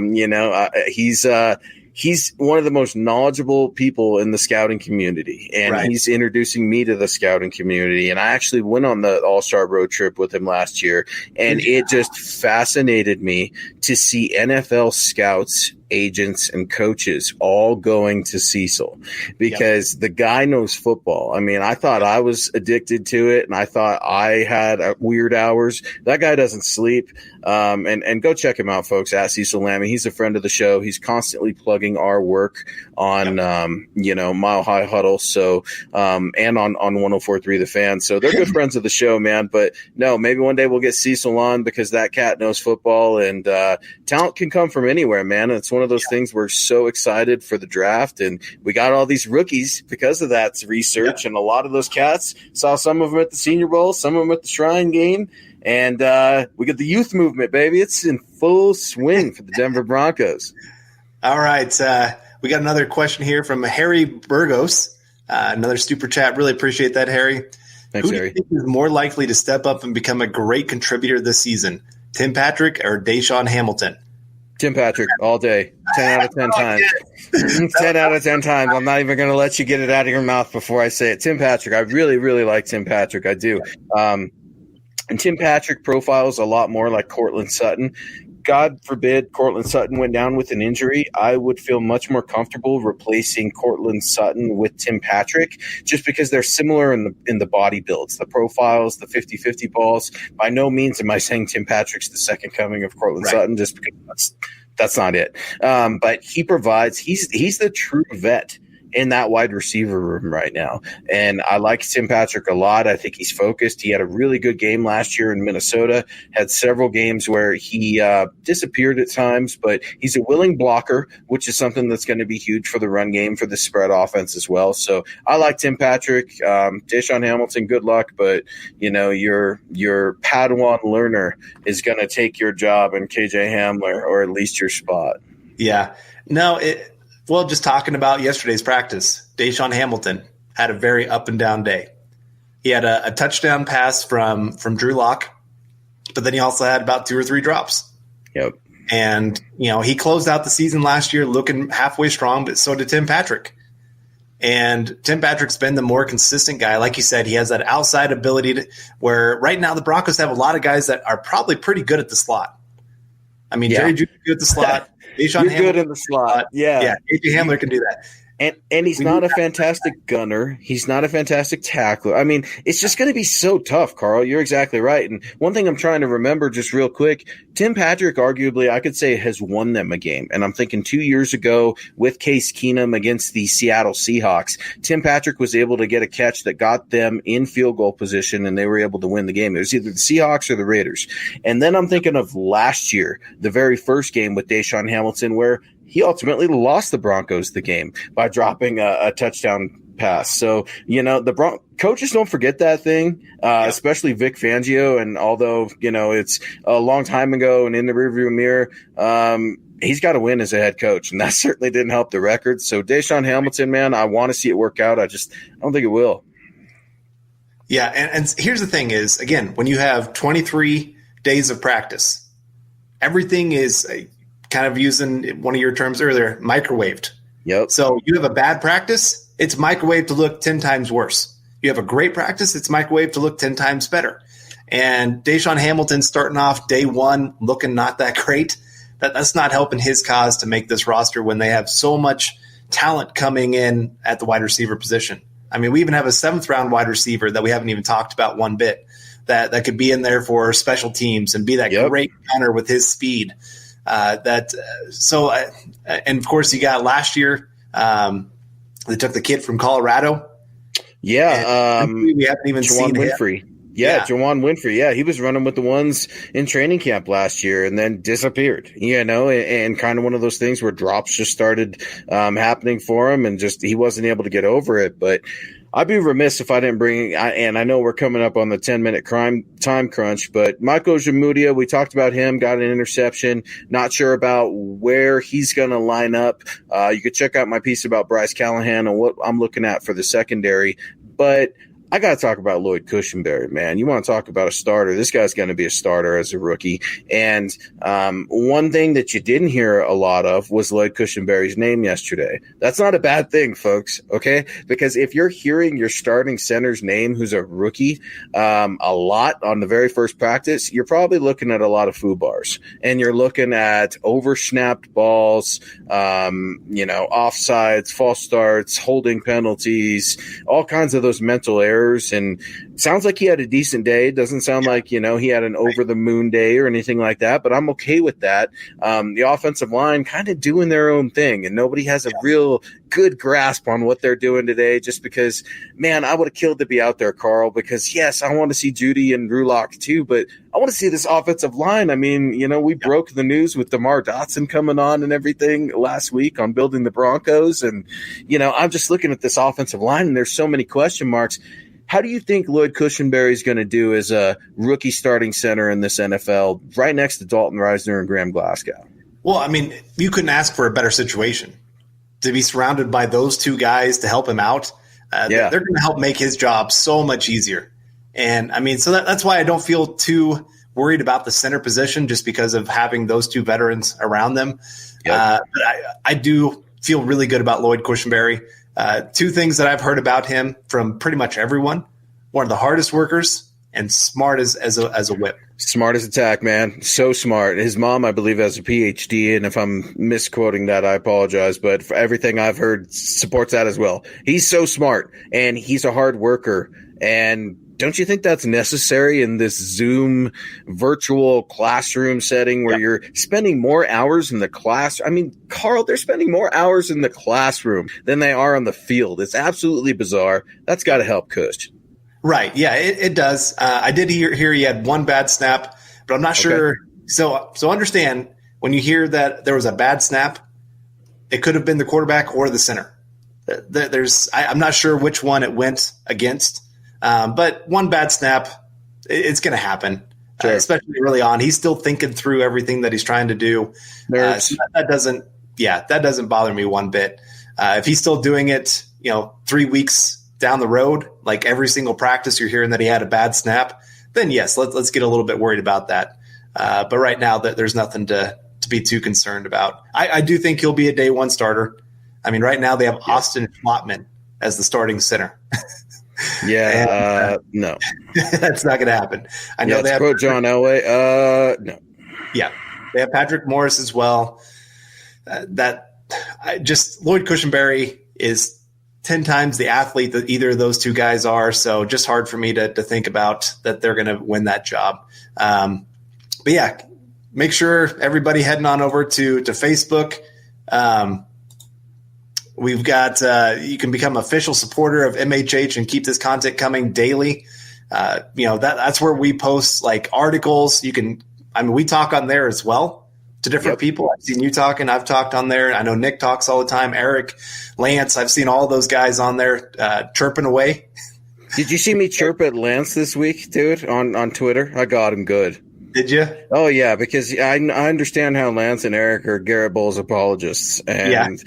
He's one of the most knowledgeable people in the scouting community, and he's introducing me to the scouting community. And I actually went on the All-Star road trip with him last year, and it just fascinated me to see NFL scouts agents, and coaches all going to Cecil because the guy knows football. I mean, I thought I was addicted to it and I thought I had weird hours. That guy doesn't sleep. And go check him out, folks, at Cecil Lammey. He's a friend of the show. He's constantly plugging our work on, Mile High Huddle. So, and on 104.3 The Fan. So they're good friends of the show, man. But no, maybe one day we'll get Cecil on because that cat knows football and talent can come from anywhere, man. And it's one of those things we're so excited for the draft. And we got all these rookies because of that research. And a lot of those cats saw some of them at the Senior Bowl, some of them at the Shrine Game. And we get the youth movement, baby. It's in full swing for the Denver Broncos. All right. We got another question here from Harry Burgos. Another super chat. Really appreciate that, Harry. Thanks, Who Harry. do you think is more likely to step up and become a great contributor this season? Tim Patrick or Deshaun Hamilton? Tim Patrick all day. 10 out of 10 times. 10 out of 10 times. I'm not even going to let you get it out of your mouth before I say it. Tim Patrick. I really, really like Tim Patrick. I do. And Tim Patrick profiles a lot more like Courtland Sutton. God forbid Courtland Sutton went down with an injury, I would feel much more comfortable replacing Courtland Sutton with Tim Patrick just because they're similar in the body builds, the profiles, the 50-50 balls. By no means am I saying Tim Patrick's the second coming of Courtland Sutton just because that's not it. But he provides – he's the true vet in that wide receiver room right now. And I like Tim Patrick a lot. I think he's focused. He had a really good game last year in Minnesota, had several games where he disappeared at times, but he's a willing blocker, which is something that's going to be huge for the run game, for the spread offense as well. So I like Tim Patrick. Deshaun Hamilton, good luck, but your Padawan learner is going to take your job in KJ Hamler, or at least your spot. Yeah. No, well, just talking about yesterday's practice, Deshaun Hamilton had a very up and down day. He had a touchdown pass from Drew Lock, but then he also had about 2 or 3 drops. Yep. And, he closed out the season last year looking halfway strong, but so did Tim Patrick. And Tim Patrick's been the more consistent guy. Like you said, he has that outside ability where right now the Broncos have a lot of guys that are probably pretty good at the slot. I mean, Jerry Jeudy's good at the slot. You're good in the slot. Yeah. KJ Hamler can do that. And he's not a fantastic gunner. He's not a fantastic tackler. I mean, it's just going to be so tough, Carl. You're exactly right. And one thing I'm trying to remember just real quick, Tim Patrick arguably, I could say, has won them a game. And I'm thinking 2 years ago with Case Keenum against the Seattle Seahawks, Tim Patrick was able to get a catch that got them in field goal position, and they were able to win the game. It was either the Seahawks or the Raiders. And then I'm thinking of last year, the very first game with Deshaun Hamilton, where he ultimately lost the Broncos the game by dropping a touchdown pass. So, the coaches don't forget that thing, especially Vic Fangio. And although, it's a long time ago and in the rearview mirror, he's got to win as a head coach. And that certainly didn't help the record. So Deshaun Hamilton, man, I want to see it work out. I don't think it will. Yeah. And here's the thing is, again, when you have 23 days of practice, everything is kind of using one of your terms earlier, microwaved. Yep. So you have a bad practice, it's microwaved to look 10 times worse. You have a great practice, it's microwaved to look 10 times better. And Deshaun Hamilton starting off day one looking not that great, that's not helping his cause to make this roster when they have so much talent coming in at the wide receiver position. I mean, we even have a 7th-round wide receiver that we haven't even talked about one bit that could be in there for special teams and be that great counter with his speed. And of course you got last year, they took the kid from Colorado. Yeah. We haven't even seen Winfrey. Juwan Winfrey. Yeah. He was running with the ones in training camp last year and then disappeared, and kind of one of those things where drops just started happening for him and just, he wasn't able to get over it. But I'd be remiss if I didn't and I know we're coming up on the 10-minute time crunch, but Michael Jamudia, we talked about him, got an interception, not sure about where he's going to line up. You could check out my piece about Bryce Callahan and what I'm looking at for the secondary, but I got to talk about Lloyd Cushenberry, man. You want to talk about a starter? This guy's going to be a starter as a rookie. And one thing that you didn't hear a lot of was Lloyd Cushenberry's name yesterday. That's not a bad thing, folks, okay? Because if you're hearing your starting center's name, who's a rookie, a lot on the very first practice, you're probably looking at a lot of FUBARs. And you're looking at oversnapped balls, offsides, false starts, holding penalties, all kinds of those mental errors. And sounds like he had a decent day. Doesn't sound like, he had an over the moon day or anything like that, but I'm okay with that. The offensive line kind of doing their own thing, and nobody has a real good grasp on what they're doing today, just because, man, I would have killed to be out there, Carl, because yes, I want to see Judy and Rulock too, but I want to see this offensive line. I mean, we broke the news with DeMar Dotson coming on and everything last week on building the Broncos. And, I'm just looking at this offensive line and there's so many question marks. How do you think Lloyd Cushenberry is going to do as a rookie starting center in this NFL, right next to Dalton Reisner and Graham Glasgow? Well, I mean, you couldn't ask for a better situation to be surrounded by those two guys to help him out. They're going to help make his job so much easier. And, I mean, so that's why I don't feel too worried about the center position, just because of having those two veterans around them. Yep. But I do feel really good about Lloyd Cushenberry. Two things that I've heard about him from pretty much everyone: one of the hardest workers and smart as a whip. Smart as a tack, man. So smart. His mom, I believe, has a PhD, and if I'm misquoting that, I apologize. But for everything I've heard, supports that as well. He's so smart, and he's a hard worker. And don't you think that's necessary in this Zoom virtual classroom setting where you're spending more hours in the class? I mean, Carl, they're spending more hours in the classroom than they are on the field. It's absolutely bizarre. That's got to help Cush. Right. Yeah, it does. I did hear he had one bad snap, but I'm not sure. So understand, when you hear that there was a bad snap, it could have been the quarterback or the center. I'm not sure which one it went against. But one bad snap, it's going to happen, especially early on. He's still thinking through everything that he's trying to do. So that doesn't bother me one bit. If he's still doing it, 3 weeks down the road, like every single practice you're hearing that he had a bad snap, then yes, let's get a little bit worried about that. But right now, there's nothing to be too concerned about. I do think he'll be a day one starter. I mean, right now they have Austin Schlottman as the starting center. No. That's not going to happen. I know they have John Elway. No. Yeah, they have Patrick Morris as well. Lloyd Cushenberry is 10 times the athlete that either of those two guys are. So just hard for me to think about that they're going to win that job. But yeah, make sure everybody heading on over to Facebook. We've got you can become official supporter of MHH and keep this content coming daily. That's where we post like articles. We talk on there as well to different people. I've seen you talking. I've talked on there. I know Nick talks all the time. Eric, Lance. I've seen all those guys on there chirping away. Did you see me chirp at Lance this week, dude, on Twitter? I got him good. Did you? Oh, yeah, because I understand how Lance and Eric are Garrett Bowles apologists. And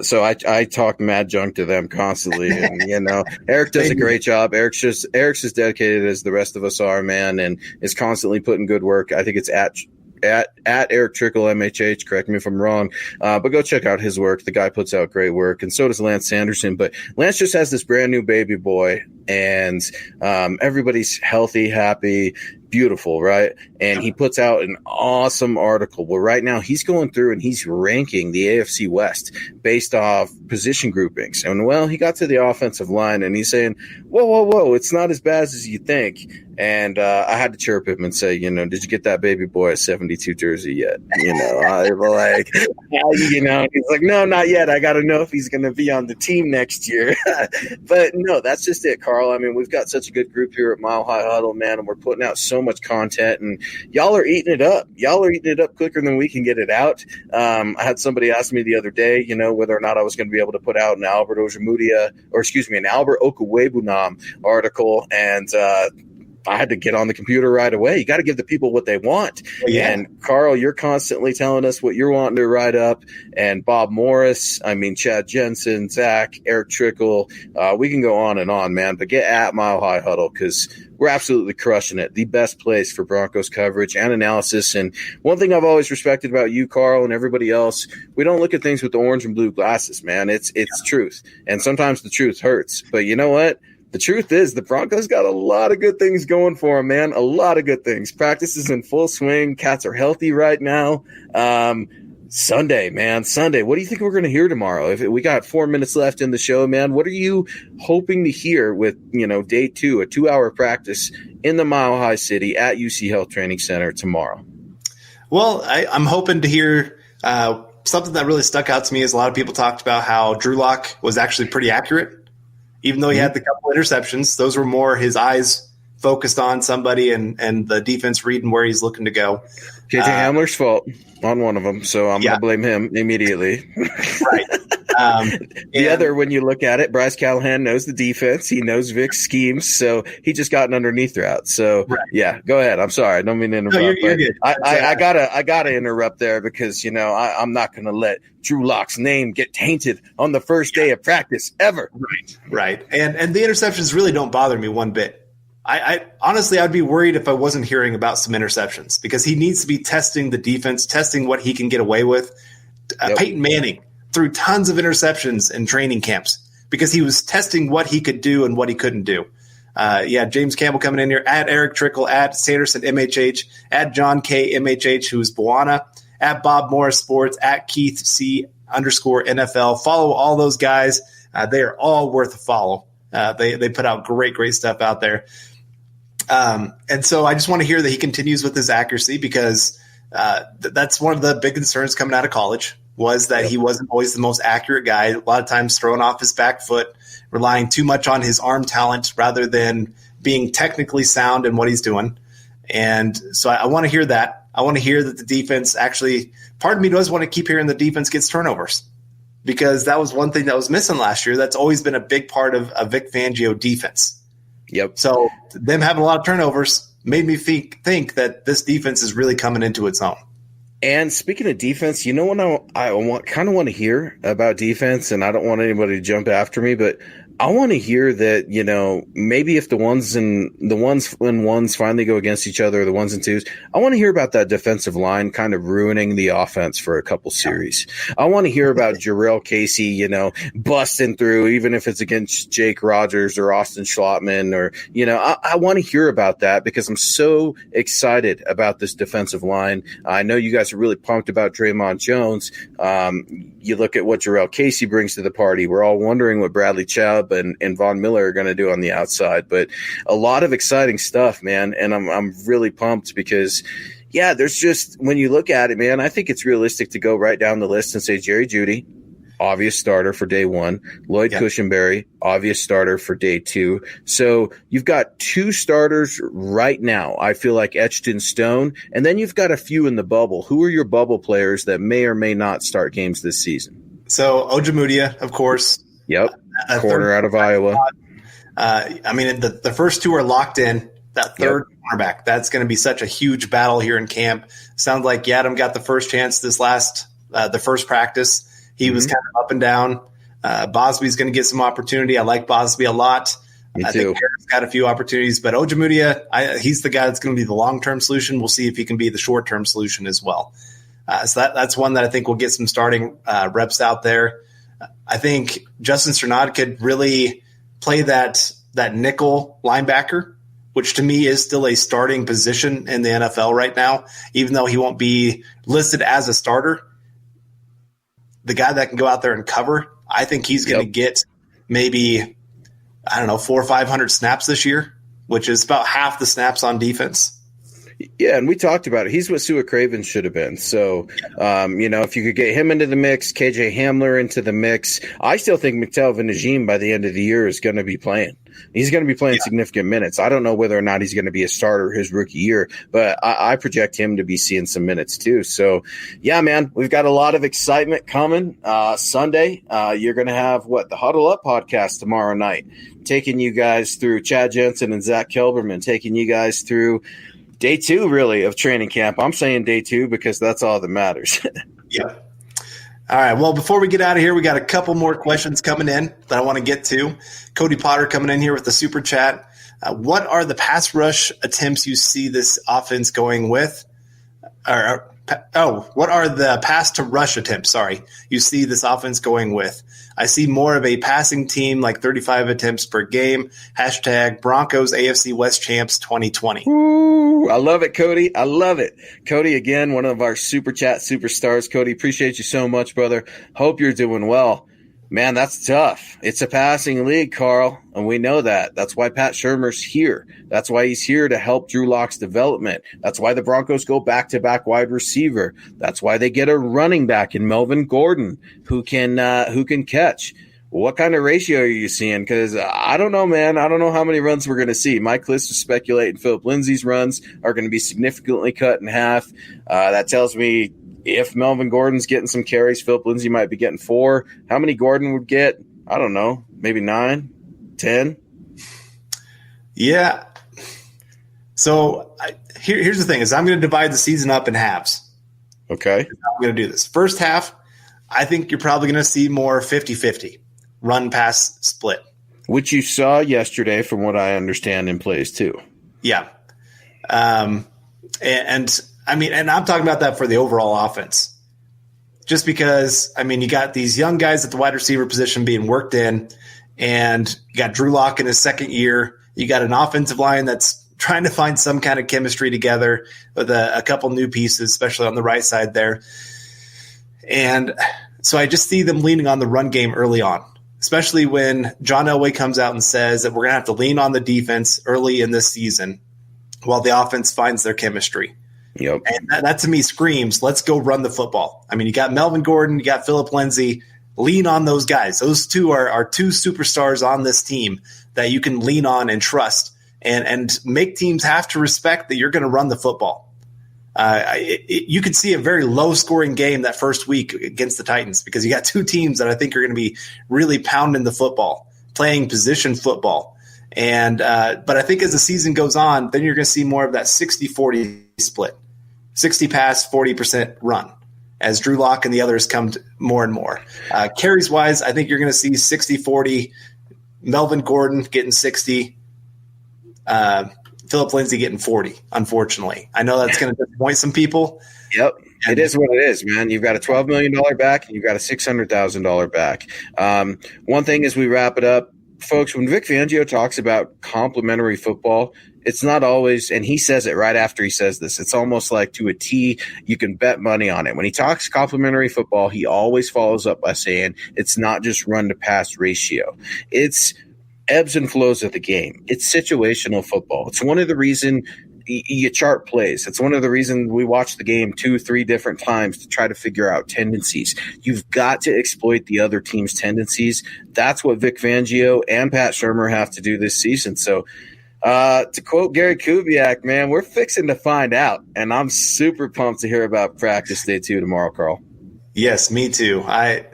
so I talk mad junk to them constantly. And, Eric does a great job. Eric's just as dedicated as the rest of us are, man, and is constantly putting good work. I think it's at Eric Trickle MHH, correct me if I'm wrong, but go check out his work. The guy puts out great work, and so does Lance Sanderson. But Lance just has this brand new baby boy, and everybody's healthy, happy, beautiful, right? And he puts out an awesome article. Well, right now he's going through and he's ranking the AFC West based off position groupings. And, he got to the offensive line and he's saying, whoa, it's not as bad as you think. And I had to chirp him and say, did you get that baby boy a 72 jersey yet? I was like, he's like, no, not yet. I got to know if he's going to be on the team next year. But no, that's just it, Carl. I mean, we've got such a good group here at Mile High Huddle, man, and we're putting out so much content, and y'all are eating it up. Y'all are eating it up quicker than we can get it out. I had somebody ask me the other day, whether or not I was going to be able to put out an Albert Okwuegbunam article, and I had to get on the computer right away. You got to give the people what they want. Yeah. And Carl, you're constantly telling us what you're wanting to write up. And Bob Morris, Chad Jensen, Zach, Eric Trickle. We can go on and on, man. But get at Mile High Huddle because we're absolutely crushing it. The best place for Broncos coverage and analysis. And one thing I've always respected about you, Carl, and everybody else, we don't look at things with the orange and blue glasses, man. It's truth. And sometimes the truth hurts. But you know what? The truth is the Broncos got a lot of good things going for them, man. A lot of good things. Practice is in full swing. Cats are healthy right now. Sunday, man. Sunday. What do you think we're going to hear tomorrow? If we got 4 minutes left in the show, man, what are you hoping to hear with, day 2, a 2-hour practice in the Mile High City at UC Health Training Center tomorrow? Well, I'm hoping to hear something that really stuck out to me is a lot of people talked about how Drew Lock was actually pretty accurate. Even though he had the couple interceptions, those were more his eyes focused on somebody and the defense reading where he's looking to go. KJ Hamler's fault on one of them, so I'm going to blame him immediately. Right. The other, when you look at it, Bryce Callahan knows the defense. He knows Vic's schemes, so he just gotten underneath route. So, yeah, go ahead. I'm sorry. I don't mean to interrupt. No, you're good. I gotta interrupt there because, I'm not going to let Drew Lock's name get tainted on the first day of practice ever. Right. And the interceptions really don't bother me one bit. I honestly, I'd be worried if I wasn't hearing about some interceptions because he needs to be testing the defense, testing what he can get away with. Peyton Manning threw tons of interceptions in training camps because he was testing what he could do and what he couldn't do. James Campbell coming in here, at Eric Trickle, at Sanderson MHH, at John K MHH, who's Buana, at Bob Morris Sports, at Keith C _NFL. Follow all those guys. They are all worth a follow. They put out great stuff out there. And so I just want to hear that he continues with his accuracy because that's one of the big concerns coming out of college was that he wasn't always the most accurate guy. A lot of times throwing off his back foot, relying too much on his arm talent rather than being technically sound in what he's doing. And so I want to hear that. I want to hear that the defense actually – part of me does want to keep hearing the defense gets turnovers because that was one thing that was missing last year. That's always been a big part of a Vic Fangio defense. Yep. So them having a lot of turnovers made me think that this defense is really coming into its own. And speaking of defense, what I kind of want to hear about defense, and I don't want anybody to jump after me, but I want to hear that, maybe if the ones when ones finally go against each other, the ones and twos, I want to hear about that defensive line kind of ruining the offense for a couple series. I want to hear about Jarrell Casey, busting through, even if it's against Jake Rogers or Austin Schlottman or, I want to hear about that because I'm so excited about this defensive line. I know you guys are really pumped about Draymond Jones. You look at what Jarrell Casey brings to the party. We're all wondering what Bradley Chubb and Von Miller are going to do on the outside, but a lot of exciting stuff, man. And I'm really pumped because, there's just, when you look at it, man, I think it's realistic to go right down the list and say Jerry Jeudy, obvious starter for day 1, Lloyd Cushenberry, obvious starter for day 2. So you've got 2 starters right now, I feel like etched in stone. And then you've got a few in the bubble. Who are your bubble players that may or may not start games this season? So Ojemudia, of course. Yep. Corner out of Iowa. The first 2 are locked in. That third cornerback, that's going to be such a huge battle here in camp. Sounds like Yadam got the first chance the first practice. He was kind of up and down. Bosby's going to get some opportunity. I like Bosby a lot. Me too. I think Eric's got a few opportunities, but Ojemudia, he's the guy that's going to be the long-term solution. We'll see if he can be the short-term solution as well. So that's one that I think will get some starting reps out there. I think Justin Strnad could really play that nickel linebacker, which to me is still a starting position in the NFL right now, even though he won't be listed as a starter. The guy that can go out there and cover, I think he's going to get maybe, 400 or 500 snaps this year, which is about half the snaps on defense. Yeah, and we talked about it. He's what Sua Craven should have been. So, if you could get him into the mix, KJ Hamler into the mix, I still think McTelvin Najim by the end of the year is going to be playing. He's going to be playing significant minutes. I don't know whether or not he's going to be a starter his rookie year, but I project him to be seeing some minutes too. So, yeah, man, we've got a lot of excitement coming. Sunday, you're going to have the Huddle Up podcast tomorrow night, taking you guys through Chad Jensen and Zach Kelberman, taking you guys through day 2, really, of training camp. I'm saying day 2 because that's all that matters. Yeah. All right. Well, before we get out of here, we got a couple more questions coming in that I want to get to. Cody Potter coming in here with the super chat. What are the pass rush attempts you see this offense going with? What are the pass to rush attempts, you see this offense going with? I see more of a passing team, like 35 attempts per game. # Broncos AFC West champs 2020. Ooh, I love it, Cody. I love it. Cody, again, one of our super chat superstars. Cody, appreciate you so much, brother. Hope you're doing well. Man, that's tough. It's a passing league, Carl, and we know that. That's why Pat Shurmur's here. That's why he's here to help Drew Lock's development. That's why the Broncos go back-to-back wide receiver. That's why they get a running back in Melvin Gordon who can catch. What kind of ratio are you seeing? Because I don't know, man. I don't know how many runs we're going to see. Mike List is speculating Philip Lindsay's runs are going to be significantly cut in half. That tells me if Melvin Gordon's getting some carries, Philip Lindsay might be getting 4. How many Gordon would get? I don't know. Maybe 9, 10? Yeah. So here's the thing is I'm going to divide the season up in halves. Okay. I'm going to do this. First half, I think you're probably going to see more 50-50 run-pass split. Which you saw yesterday from what I understand in plays too. Yeah. And I'm talking about that for the overall offense. Just because, you got these young guys at the wide receiver position being worked in, and you got Drew Lock in his second year. You got an offensive line that's trying to find some kind of chemistry together with a couple new pieces, especially on the right side there. And so I just see them leaning on the run game early on, especially when John Elway comes out and says that we're going to have to lean on the defense early in this season while the offense finds their chemistry. Yep. And that to me screams, let's go run the football. You got Melvin Gordon, you got Philip Lindsay. Lean on those guys. Those two are two superstars on this team that you can lean on and trust and make teams have to respect that you're going to run the football. You could see a very low-scoring game that first week against the Titans because you got two teams that I think are going to be really pounding the football, playing position football. And but I think as the season goes on, then you're going to see more of that 60-40 split, 60 pass, 40% run, as Drew Lock and the others come more and more. Carries-wise, I think you're going to see 60-40, Melvin Gordon getting 60, Philip Lindsay getting 40, unfortunately. I know that's going to disappoint some people. Yep. It is what it is, man. You've got a $12 million back and you've got a $600,000 back. One thing as we wrap it up, folks, when Vic Fangio talks about complementary football, it's not always, and he says it right after he says this, it's almost like to a T, you can bet money on it. When he talks complementary football, he always follows up by saying it's not just run-to-pass ratio. It's ebbs and flows of the game. It's situational football. It's one of the reasons you chart plays. It's one of the reasons we watch the game 2-3 different times to try to figure out tendencies. You've got to exploit the other team's tendencies. That's what Vic Fangio and Pat Shurmur have to do this season. So to quote Gary Kubiak, man, we're fixing to find out. And I'm super pumped to hear about practice day 2 tomorrow, Carl. Yes, me too. I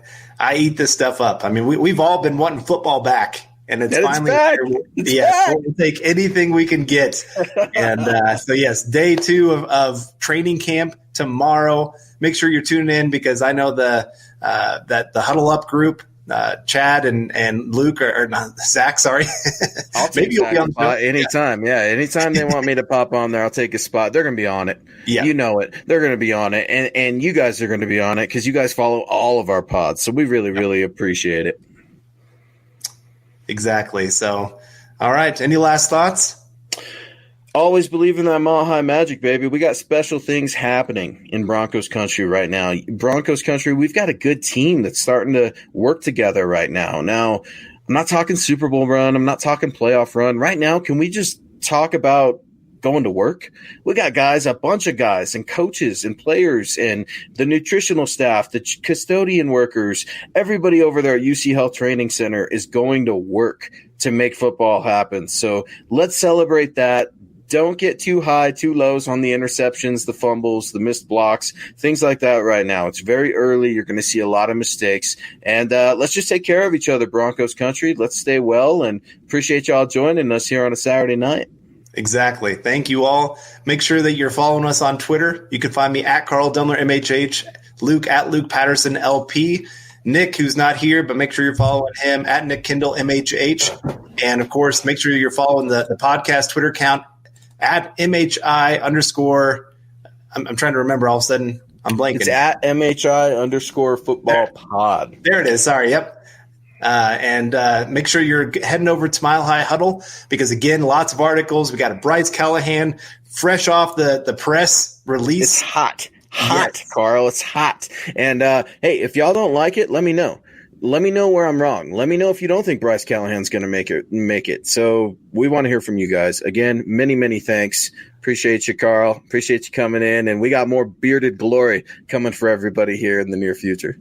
eat this stuff up. We've all been wanting football back. And it's finally back. We'll take anything we can get. And so, yes, day 2 of training camp tomorrow. Make sure you're tuning in because I know that the Huddle Up group, Chad and Luke or not Zach, sorry. I'll take you'll be on the show. Anytime. Yeah, anytime they want me to pop on there, I'll take a spot. They're going to be on it. Yeah. You know it. They're going to be on it. And you guys are going to be on it because you guys follow all of our pods. So we really, really appreciate it. Exactly. So, all right. Any last thoughts? Always believe in that Mile High magic, baby. We got special things happening in Broncos country right now. Broncos country, we've got a good team that's starting to work together right now. Now, I'm not talking Super Bowl run. I'm not talking playoff run. Right now, can we just talk about going to work. We got guys, a bunch of guys and coaches and players and the nutritional staff, the custodian workers, everybody over there at UC Health Training Center is going to work to make football happen. So let's celebrate that. Don't get too high, too lows on the interceptions, the fumbles, the missed blocks, things like that right now. It's very early. You're going to see a lot of mistakes. And let's just take care of each other, Broncos country. Let's stay well, and appreciate y'all joining us here on a Saturday night. Exactly. Thank you all. Make sure that you're following us on Twitter. You can find me at Carl Dumler, MHH, Luke at Luke Patterson, LP. Nick, who's not here, but make sure you're following him at Nick Kindle, MHH. And, of course, make sure you're following the podcast Twitter account at MHI underscore. I'm trying to remember. All of a sudden, I'm blanking. It's at MHI underscore football pod. There it is. Sorry. Yep. And make sure you're heading over to Mile High Huddle because, again, lots of articles. We got a Bryce Callahan fresh off the press release. It's hot. Yes. Carl. It's hot. And, hey, if y'all don't like it, let me know. Let me know where I'm wrong. Let me know if you don't think Bryce Callahan's going to make it. So we want to hear from you guys. Again, many, many thanks. Appreciate you, Carl. Appreciate you coming in. And we got more bearded glory coming for everybody here in the near future.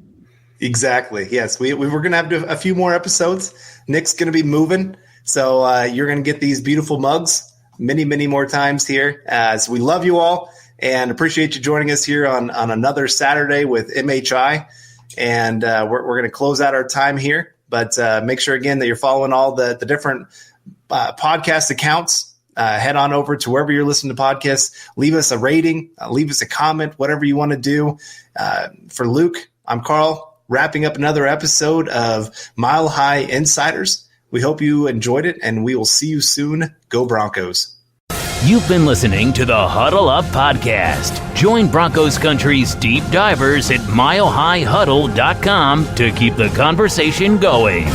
Exactly. Yes, we were going to have a few more episodes. Nick's going to be moving. So you're going to get these beautiful mugs many, many more times here. So we love you all and appreciate you joining us here on another Saturday with MHI. And we're going to close out our time here, but make sure, again, that you're following all the different podcast accounts. Head on over to wherever you're listening to podcasts. Leave us a rating, leave us a comment, whatever you want to do. For Luke, I'm Carl, wrapping up another episode of Mile High Insiders. We hope you enjoyed it, and we will see you soon. Go Broncos. You've been listening to the Huddle Up Podcast. Join Broncos Country's deep divers at milehighhuddle.com to keep the conversation going.